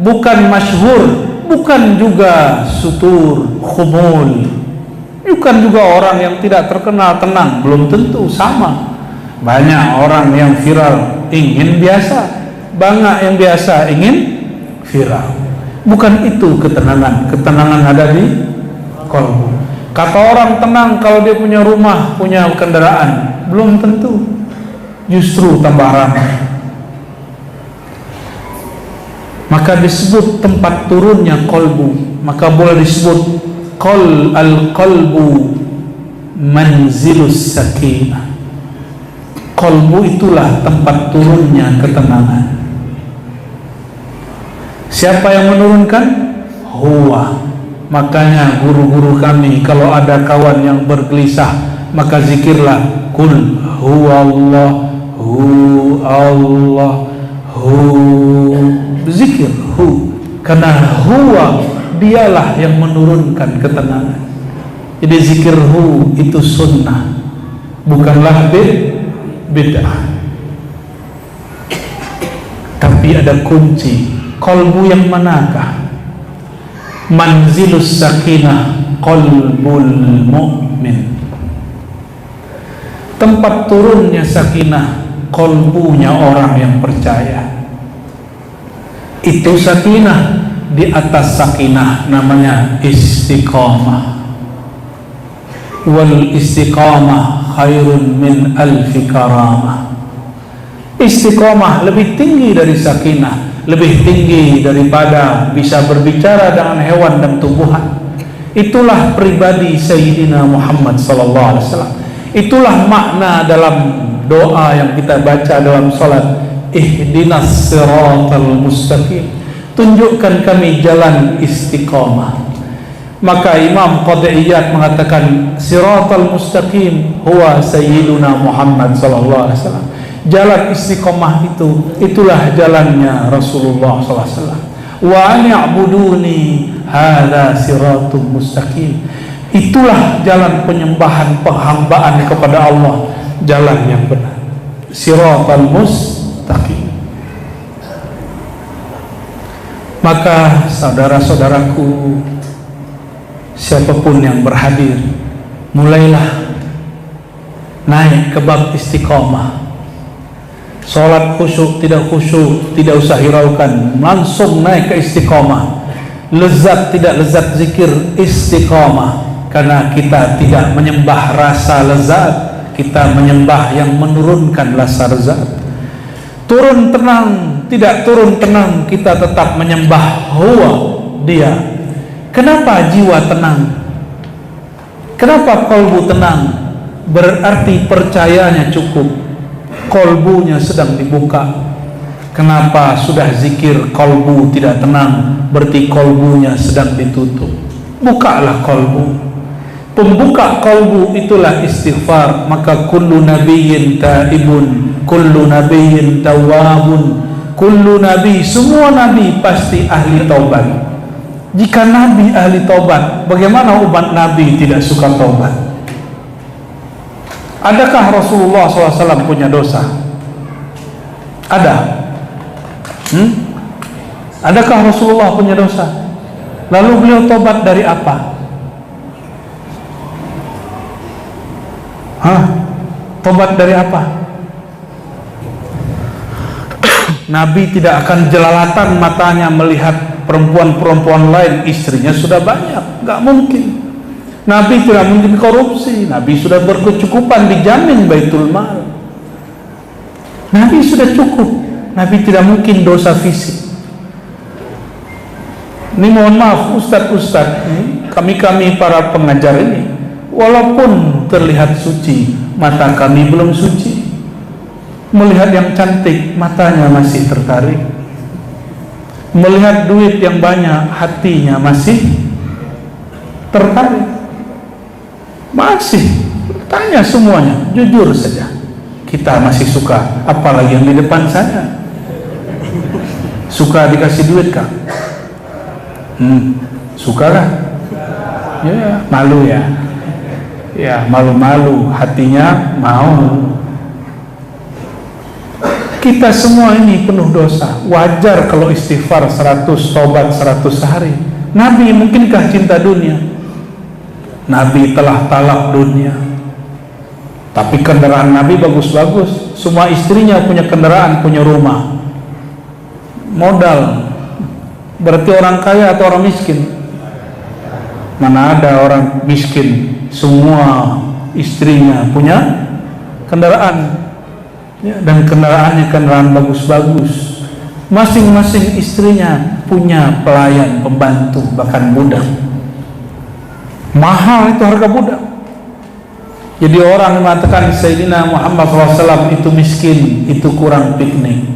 bukan masyhur, bukan juga sutur, khumul. Bukan juga orang yang tidak terkenal tenang, belum tentu sama. Banyak orang yang viral ingin biasa, banyak yang biasa ingin viral. Bukan itu ketenangan. Ketenangan ada di kalbu. Kata orang tenang kalau dia punya rumah, punya kendaraan, belum tentu. Justru tambah ramai. Maka disebut tempat turunnya kalbu. Maka boleh disebut al-qalbu manzilus sakinah. Kalbu itulah tempat turunnya ketenangan. Siapa yang menurunkan? Huwa. Makanya guru-guru kami kalau ada kawan yang bergelisah, maka zikirlah kul huwallah hu Allah hu. Zikir hu, karena huwa dialah yang menurunkan ketenangan. Jadi zikir hu itu sunnah, bukanlah bid'ah. Tapi ada kunci. Qalbu yang manakah? Manzilus sakinah qalbul mu'min. Tempat turunnya sakinah, qalbunya orang yang percaya. Itu sakinah. Di atas sakinah namanya istiqamah. Wal istiqamah khairun min alfi karamah. Istiqamah lebih tinggi dari sakinah, lebih tinggi daripada bisa berbicara dengan hewan dan tumbuhan. Itulah pribadi Sayyidina Muhammad sallallahu alaihi wasallam. Itulah makna dalam doa yang kita baca dalam salat, ihdinas siratal mustaqim. Tunjukkan kami jalan istiqamah. Maka Imam Qad'iyat mengatakan siratal mustaqim huwa sayyiduna Muhammad sallallahu alaihi wasallam. Jalan istiqamah itulah jalannya Rasulullah sallallahu alaihi wasallam. Wa an'buduni hadza siratul mustaqim. Itulah jalan penyembahan, penghambaan kepada Allah, jalan yang benar. Siratal mustaqim. Maka saudara-saudaraku, siapapun yang berhadir, mulailah naik ke bab istiqamah. Salat khusyuk, tidak usah hiraukan, langsung naik ke istiqamah. Lezat, tidak lezat zikir, istiqamah. Karena kita tidak menyembah rasa lezat, kita menyembah yang menurunkan rasa lezat. Turun tenang, tidak turun tenang, kita tetap menyembah huwa, dia. Kenapa jiwa tenang? Kenapa kalbu tenang? Berarti percayanya cukup, kalbunya sedang dibuka. Kenapa sudah zikir kalbu tidak tenang? Berarti kalbunya sedang ditutup. Bukalah kalbu. Pembuka kalbu itulah istighfar. Maka kullu nabiyyin taibun, kullu nabiyyin tawwabun, kullu nabi, semua nabi pasti ahli taubat. Jika nabi ahli taubat, bagaimana umat nabi tidak suka taubat? Adakah Rasulullah SAW punya dosa? Ada? Adakah Rasulullah punya dosa? Lalu beliau taubat dari apa? Tobat dari apa? Nabi tidak akan jelalatan matanya melihat perempuan-perempuan lain, istrinya sudah banyak, gak mungkin. Nabi tidak mungkin korupsi. Nabi sudah berkecukupan, dijamin baitul mal. Nabi sudah cukup. Nabi tidak mungkin dosa fisik. Ini mohon maaf ustadz-ustadz, kami para pengajar ini, walaupun terlihat suci, mata kami belum suci. Melihat yang cantik, matanya masih tertarik. Melihat duit yang banyak, hatinya masih tertarik. Masih, tanya semuanya, jujur saja. Kita masih suka, apalagi yang di depan saya. Suka dikasih duit kah? Suka lah? Ya, malu ya. Ya, malu-malu, hatinya mau. Kita semua ini penuh dosa. Wajar kalau istighfar 100, tobat 100 sehari. Nabi mungkinkah cinta dunia? Nabi telah talak dunia, tapi kendaraan Nabi bagus-bagus. Semua istrinya punya kendaraan, punya rumah, modal. Berarti orang kaya atau orang miskin? Mana ada orang miskin semua istrinya punya kendaraan, ya, dan kendaraannya kendaraan bagus-bagus. Masing-masing istrinya punya pelayan, pembantu, bahkan budak. Mahal itu harga budak. Jadi orang yang mengatakan Sayyidina Muhammad SAW itu miskin, itu kurang piknik.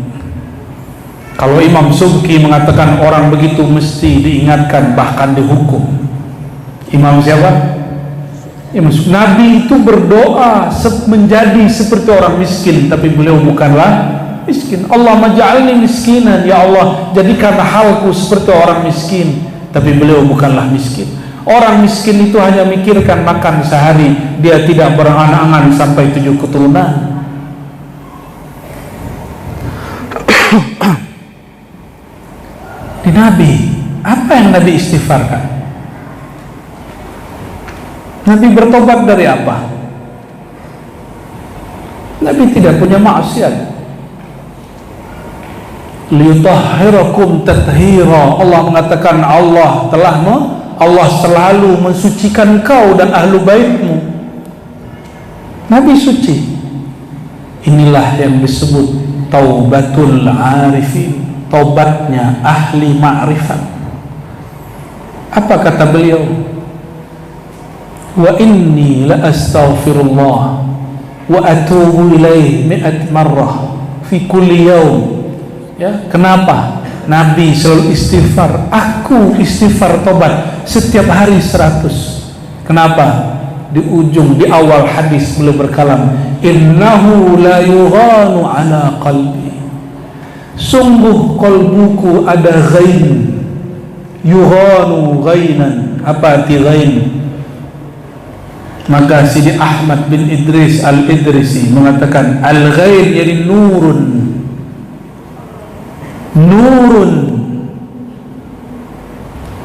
Kalau Imam Subki mengatakan orang begitu mesti diingatkan, bahkan dihukum. Imam siapa? Imam Subki. Nabi itu berdoa menjadi seperti orang miskin, tapi beliau bukanlah miskin. Allah maj'alni miskinan, ya Allah jadikan halku seperti orang miskin, tapi beliau bukanlah miskin. Orang miskin itu hanya mikirkan makan sehari, dia tidak berangan-angan sampai 7 keturunan. Di Nabi, apa yang Nabi istighfarkan? Nabi bertobat dari apa? Nabi tidak punya maksiat. Liyutahhirakum tathira. Allah mengatakan Allah selalu mensucikan kau dan ahlu baitmu. Nabi suci. Inilah yang disebut taubatul arifin, taubatnya ahli ma'rifat. Apa kata beliau? Wa inni la astaghfirullah wa atubu ilaih 100 marrah fi kulli yawm. Ya, kenapa? Nabi selalu istighfar. Aku istighfar tobat setiap hari 100. Kenapa? Di awal hadis beliau berkalam, innahu la yughanu ala qalbi. Sungguh kolbuku ada ghain. Yughanu ghainan. Apa arti ghain? Maka Sidi Ahmad bin Idris al-Idrisi mengatakan al-ghain jadi nurun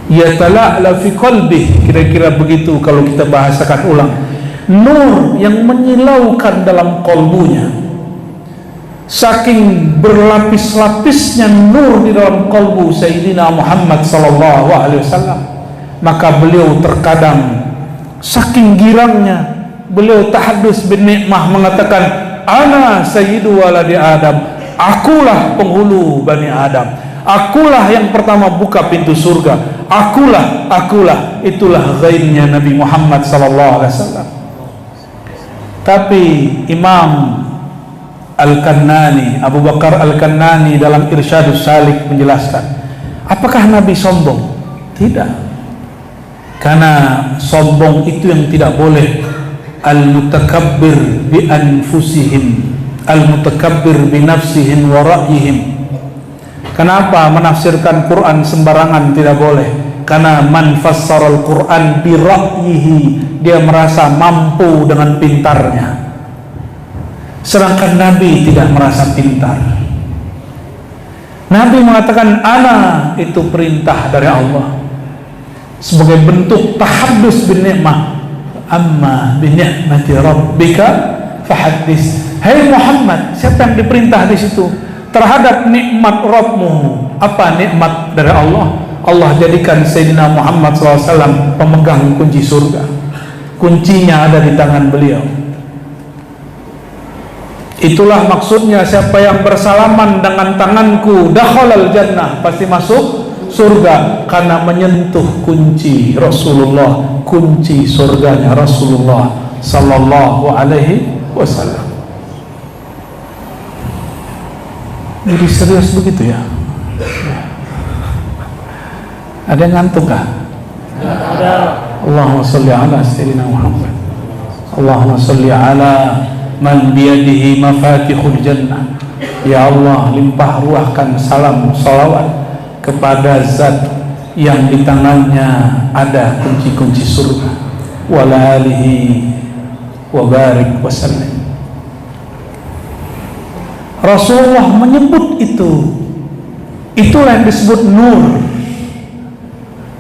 yatala'la fi qalbih, kira-kira begitu kalau kita bahasakan ulang. Nur yang menyilaukan dalam kolbunya, saking berlapis-lapisnya nur di dalam kolbu Sayyidina Muhammad sallallahu alaihi wasallam. Maka beliau terkadang saking girangnya beliau tahadus bin nikmah mengatakan, ana sayyidu waladi Adam, akulah penghulu Bani Adam, akulah yang pertama buka pintu surga, akulah. Itulah ghaibnya Nabi Muhammad sallallahu alaihi wasallam. Tapi Imam Al-Kannani, Abu Bakar Al-Kannani dalam Irsyadus Salik menjelaskan, apakah Nabi sombong? Tidak. Karena sombong itu yang tidak boleh. Al-mutakabbir bi anfusihim, al-mutakabbir bi nafsihim wa ra'yihim. Kenapa menafsirkan Quran sembarangan tidak boleh? Karena man fassaral Quran bi ra'yihi, dia merasa mampu dengan pintarnya. Sedangkan Nabi tidak merasa pintar. Nabi mengatakan ana, itu perintah dari Allah sebagai bentuk tahaddus bin ni'mah. Amma bi ni'mati rabbika fahaddis. Hai Muhammad, siapa yang diperintah di situ? Terhadap nikmat Rabbmu. Apa nikmat dari Allah? Allah jadikan Sayyidina Muhammad SAW pemegang kunci surga. Kuncinya ada di tangan beliau. Itulah maksudnya, siapa yang bersalaman dengan tanganku dakhalal jannah, pasti masuk surga, karena menyentuh kunci Rasulullah, kunci surganya Rasulullah sallallahu alaihi wasallam. Jadi serius begitu ya? Ada yang ngantuk kah? Ada. Allahumma sholli ala sayyidina Muhammad. Allahumma sholli ala man biyadihi mafatihul jannah. Ya Allah, limpah ruahkan salam salawat kepada zat yang di tangannya ada kunci-kunci surga. Wa alihi wa barik wa sallim. Rasulullah menyebut itu. Itulah yang disebut nur.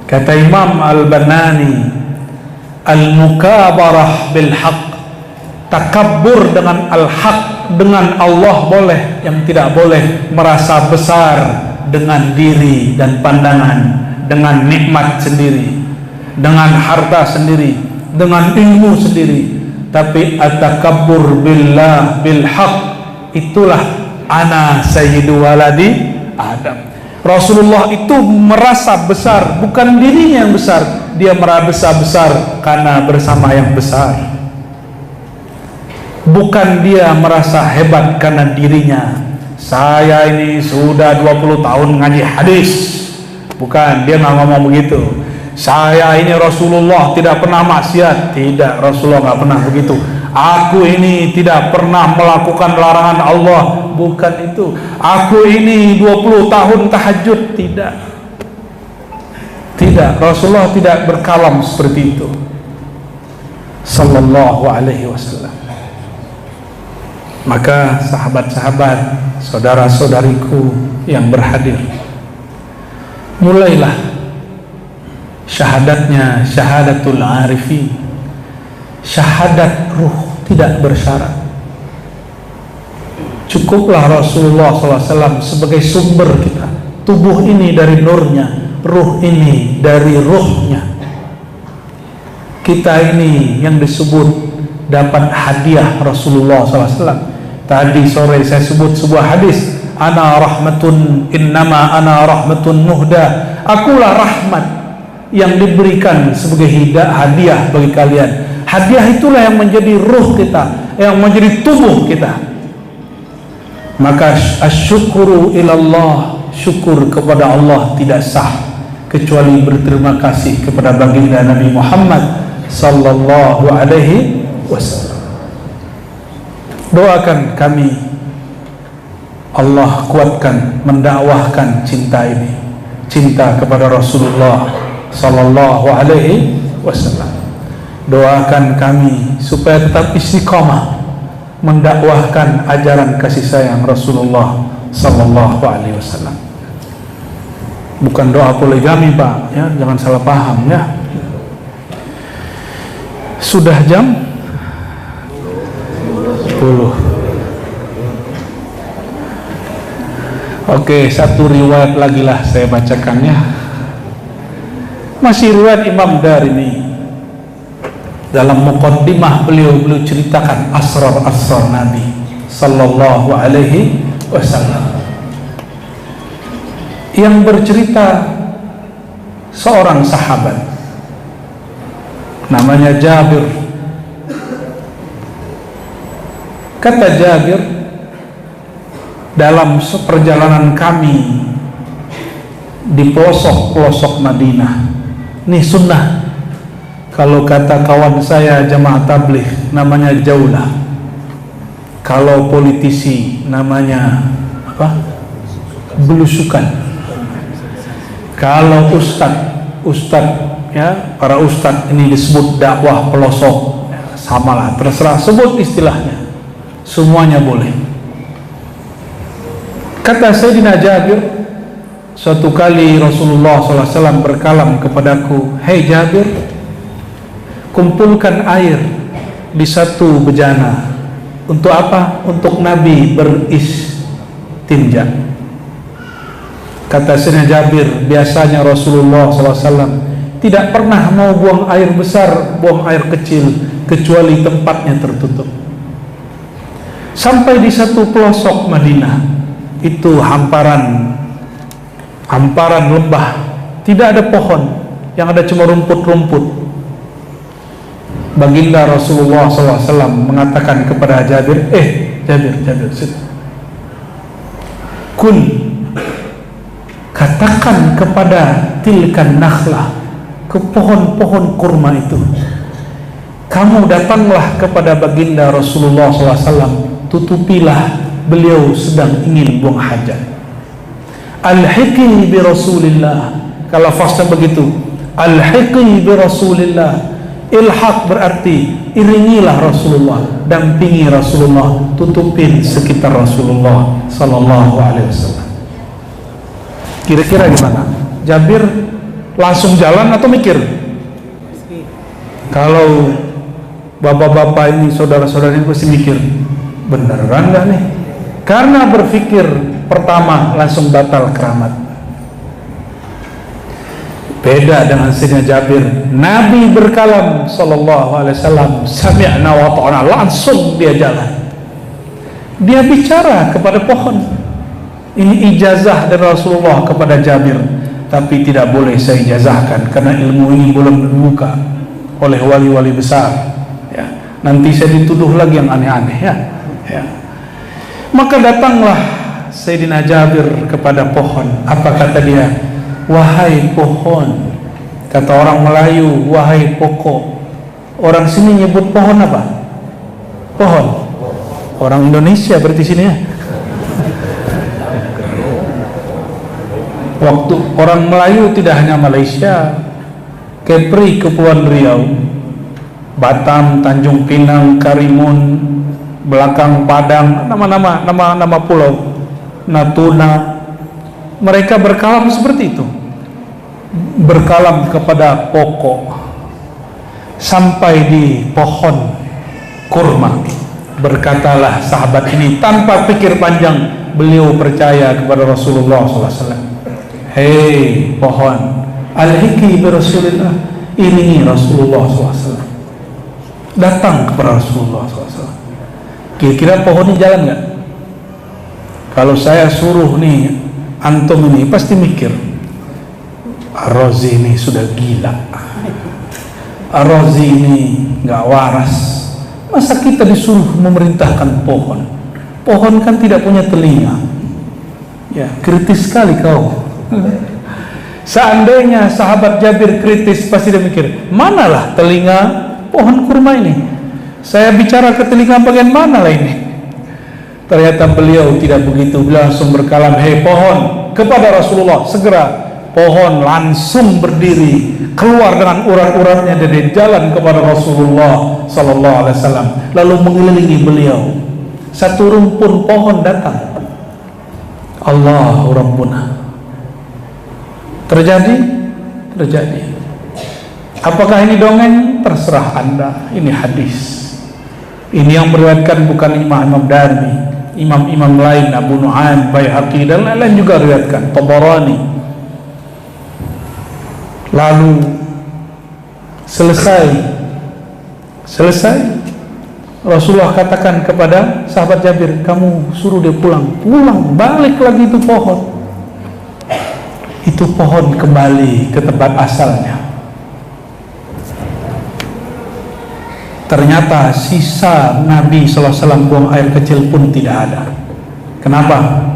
Kata Imam Al-Banani, Al-mukabarah bil haq, takabbur dengan al-haq, dengan Allah boleh, yang tidak boleh merasa besar dengan diri dan pandangan, dengan nikmat sendiri, dengan harta sendiri, dengan ilmu sendiri. Tapi at-takabbur billah bil haq, itulah ana sayyidu waladi Adam. Rasulullah itu merasa besar, bukan dirinya yang besar, dia merasa besar karena bersama yang besar. Bukan dia merasa hebat karena dirinya, saya ini sudah 20 tahun ngaji hadis. Bukan, dia nggak ngomong begitu. Saya ini Rasulullah tidak pernah maksiat. Tidak, Rasulullah nggak pernah begitu. Aku ini tidak pernah melakukan larangan Allah. Bukan itu. Aku ini 20 tahun tahajud. Tidak. Tidak, Rasulullah tidak berkalam seperti itu. Sallallahu alaihi wasallam. Maka sahabat-sahabat, saudara-saudariku yang berhadir, mulailah syahadatnya syahadatul arifin, syahadat ruh tidak bersyarat. Cukuplah Rasulullah SAW sebagai sumber kita. Tubuh ini dari nurnya, ruh ini dari ruhnya. Kita ini yang disebut dapat hadiah Rasulullah SAW. Tadi sore saya sebut sebuah hadis, ana rahmatun, innama ana rahmatun muhda, akulah rahmat yang diberikan sebagai hadiah bagi kalian. Hadiah itulah yang menjadi ruh kita, yang menjadi tubuh kita. Maka asyukuru ilallah, syukur kepada Allah tidak sah kecuali berterima kasih kepada baginda Nabi Muhammad sallallahu alaihi wasallam. Doakan kami, Allah kuatkan mendakwahkan cinta ini, cinta kepada Rasulullah sallallahu alaihi wasallam. Doakan kami supaya tetap istiqamah mendakwahkan ajaran kasih sayang Rasulullah sallallahu alaihi wasallam. Bukan doa poligami, Pak, ya, jangan salah paham ya. Sudah jam 10. Oke, satu riwayat lagi lah saya bacakannya. Masih riwayat Imam Darimi. Dalam muqaddimah beliau ceritakan asrar Nabi sallallahu alaihi wasallam. Yang bercerita seorang sahabat namanya Jabir. Kata Jabir, dalam perjalanan kami di pelosok-pelosok Madinah, ini sunnah. Kalau kata kawan saya jamaah tabligh namanya jaulah. Kalau politisi namanya apa? Belusukan. Kalau ustad ya, para ustad ini disebut dakwah pelosok. Samalah, terserah sebut istilahnya. Semuanya boleh. Kata Sayyidina Jabir, suatu kali Rasulullah SAW berkalam kepadaku, "Hei Jabir, kumpulkan air di satu bejana." Untuk apa? Untuk Nabi beristinja. Kata Sayyidina Jabir, biasanya Rasulullah SAW tidak pernah mau buang air besar, buang air kecil, kecuali tempatnya tertutup. Sampai di satu pelosok Madinah, itu hamparan lembah, tidak ada pohon, yang ada cuma rumput-rumput. Baginda Rasulullah SAW mengatakan kepada Jabir, Jabir, Kul, katakan kepada tilkan nakhlah, ke pohon-pohon kurma itu, kamu datanglah kepada baginda Rasulullah SAW, tutupilah beliau sedang ingin buang hajat. Alhiqi bi Rasulillah, kalau fasnya begitu, alhiqi bi Rasulillah. Ilhaq berarti iringilah Rasulullah, dampingi Rasulullah, tutupin sekitar Rasulullah sallallahu alaihi wasallam. Kira-kira gimana? Jabir langsung jalan atau mikir? Kalau bapak-bapak ini, saudara-saudara ini pasti mikir, beneran gak nih? Karena berpikir pertama langsung batal keramat. Beda dengan Sayyidina Jabir. Nabi berkalam sallallahu alaihi wasallam, sami'na wa ta'ana, langsung dia jalan. Dia bicara kepada pohon. Ini ijazah dari Rasulullah kepada Jabir, tapi tidak boleh saya ijazahkan karena ilmu ini belum dibuka oleh wali-wali besar. Ya, nanti saya dituduh lagi yang aneh-aneh ya. Ya. Maka datanglah Sayyidina Jabir kepada pohon. Apa kata dia? Wahai pohon. Kata orang Melayu, wahai pokok. Orang sini nyebut pohon apa? Pohon. Orang Indonesia berarti sini ya. Waktu orang Melayu tidak hanya Malaysia, Kepri, Kepulauan Riau, Batam, Tanjung Pinang, Karimun, belakang Padang, nama pulau, Natuna, mereka berkalam seperti itu, berkalam kepada pokok sampai di pohon kurma. Berkatalah sahabat ini tanpa pikir panjang, beliau percaya kepada Rasulullah SAW. Hei pohon, al-hiki bi Rasulillah, ini Rasulullah SAW. Datang kepada Rasulullah SAW. Kira-kira pohon ini jalan nggak? Kalau saya suruh nih antum ini pasti mikir, Ar-Razi ini sudah gila, Ar-Razi ini nggak waras. Masa kita disuruh memerintahkan pohon? Pohon kan tidak punya telinga. Ya, kritis sekali kau. Seandainya sahabat Jabir kritis, pasti dia mikir, manalah telinga pohon kurma ini? Saya bicara ke telinga bagian mana lah ini? Ternyata beliau tidak begitu. Beliau langsung berkalam, hei pohon, kepada Rasulullah. Segera pohon langsung berdiri, keluar dengan urat-uratnya dari jalan kepada Rasulullah sallallahu alaihi wasallam, lalu mengelilingi beliau. Satu rumpun pohon datang. Allahu Rabbuna. Terjadi? Terjadi. Apakah ini dongeng? Terserah Anda. Ini hadis. Ini yang meriwayatkan bukan Imam Darimi, imam-imam lain, Abu Nu'aim, Baihaqi dan lain-lain juga riwayatkan, Tabarani. Lalu selesai Rasulullah katakan kepada sahabat Jabir, kamu suruh dia pulang, balik lagi itu pohon. Itu pohon kembali ke tempat asalnya. Ternyata sisa Nabi SAW buang air kecil pun tidak ada. Kenapa?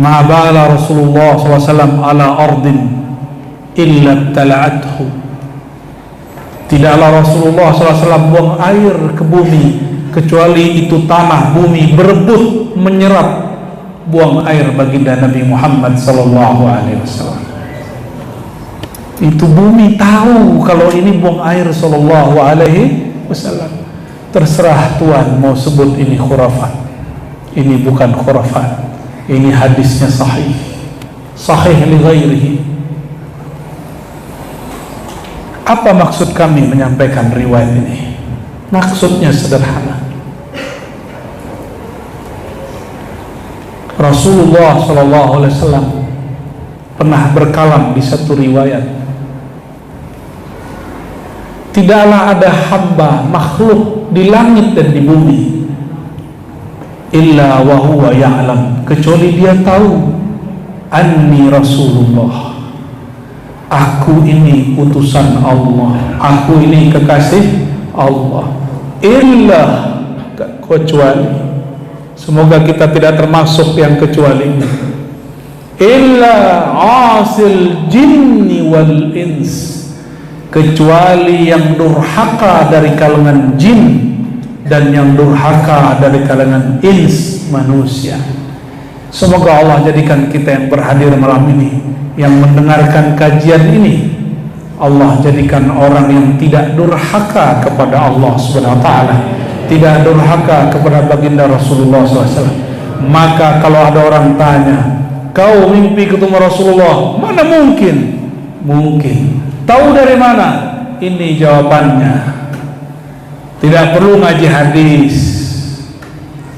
Ma'abala Rasulullah SAW ala ardin illa tala'athu. Tidaklah Rasulullah SAW buang air ke bumi kecuali itu tanah bumi berebut menyerap buang air baginda Nabi Muhammad sallallahu alaihi wasallam. Itu bumi tahu kalau ini buang air sallallahu alaihi wasallam. Terserah Tuhan mau sebut ini khurafat, ini bukan khurafat, ini hadisnya sahih li ghairihi. Apa maksud kami menyampaikan riwayat ini? Maksudnya sederhana. Rasulullah SAW pernah berkalam di satu riwayat, tidaklah ada hamba makhluk di langit dan di bumi illa wa huwa ya'lam, kecuali dia tahu anni Rasulullah, aku ini utusan Allah, aku ini kekasih Allah. Illa, kecuali, semoga kita tidak termasuk yang kecuali ini. Illa asil jinni wal ins, kecuali yang durhaka dari kalangan jin dan yang durhaka dari kalangan ins, manusia. Semoga Allah jadikan kita yang berhadir malam ini, yang mendengarkan kajian ini, Allah jadikan orang yang tidak durhaka kepada Allah Subhanahu wa ta'ala, tidak durhaka kepada baginda Rasulullah SAW. Maka kalau ada orang tanya, kau mimpi ketemu Rasulullah? Mana mungkin? Mungkin. Tahu dari mana? ini jawabannya. Tidak perlu ngaji hadis.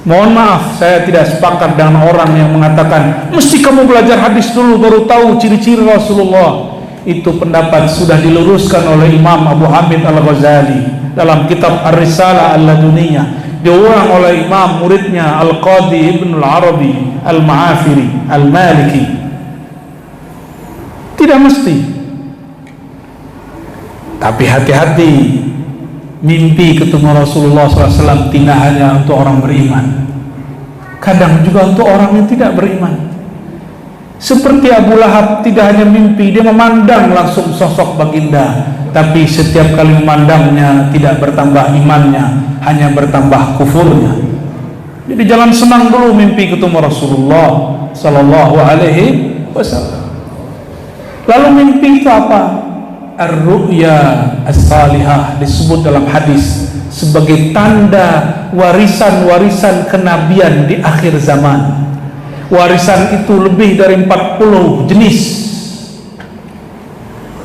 Mohon maaf, saya tidak sepakat dengan orang yang mengatakan mesti kamu belajar hadis dulu baru tahu ciri-ciri Rasulullah. Itu pendapat sudah diluruskan oleh Imam Abu Hamid Al-Ghazali dalam kitab Ar-Risalah Al-Laduniyah, diulang oleh Imam muridnya Al-Qadi Ibn Al-Arabi Al-Ma'afiri Al-Maliki. Tidak mesti, tapi hati-hati. Mimpi ketemu Rasulullah SAW tidak hanya untuk orang beriman, kadang juga untuk orang yang tidak beriman. Seperti Abu Lahab, tidak hanya mimpi, dia memandang langsung sosok baginda, tapi setiap kali memandangnya tidak bertambah imannya, hanya bertambah kufurnya. Jadi jangan senang dulu mimpi ketemu Rasulullah Sallallahu Alaihi Wasallam. Lalu mimpi itu apa? Ar-ru'ya as-salihah disebut dalam hadis sebagai tanda warisan-warisan kenabian di akhir zaman. Warisan itu lebih dari 40 jenis,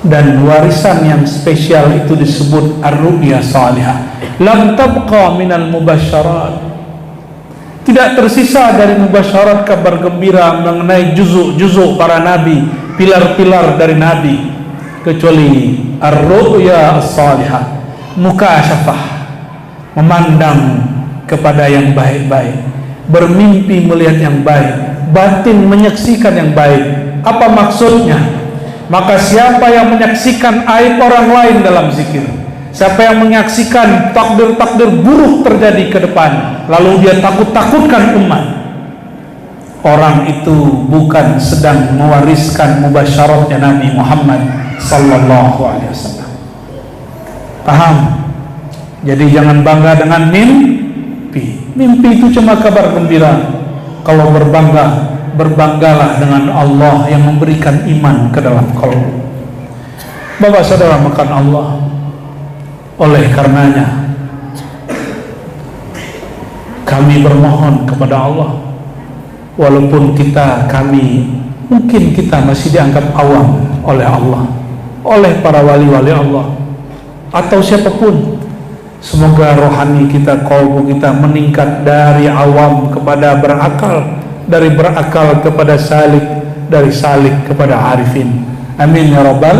dan warisan yang spesial itu disebut ar-ru'ya salihah. Lam tabqa minal mubasyarat, tidak tersisa dari mubasyarat kabar gembira mengenai juzuk-juzuk para nabi, pilar-pilar dari nabi, kecuali ar-ru'ya as-salihah, mukasyafah, memandang kepada yang baik-baik, bermimpi melihat yang baik, batin menyaksikan yang baik. Apa maksudnya? Maka siapa yang menyaksikan aib orang lain dalam zikir, siapa yang menyaksikan takdir-takdir buruk terjadi ke depan, lalu dia takut-takutkan umat, orang itu bukan sedang mewariskan mubasyaratnya Nabi Muhammad Sallallahu Alaihi Wasallam. Paham? Jadi jangan bangga dengan mimpi. Mimpi itu cuma kabar gembira. Kalau berbanggalah dengan Allah yang memberikan iman ke dalam kalbu. Bapak saudara makan Allah. Oleh karenanya kami bermohon kepada Allah, walaupun mungkin kita masih dianggap awam oleh Allah, oleh para wali-wali Allah, atau siapapun. Semoga rohani kita, kalbu kita meningkat dari awam kepada berakal, dari berakal kepada salik, dari salik kepada arifin. Amin ya rabbal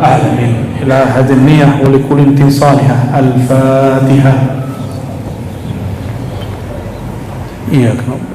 alamin. Ila hadin niyah wa likulli intisalihah. Al-Fatihah. Iya, kenapa?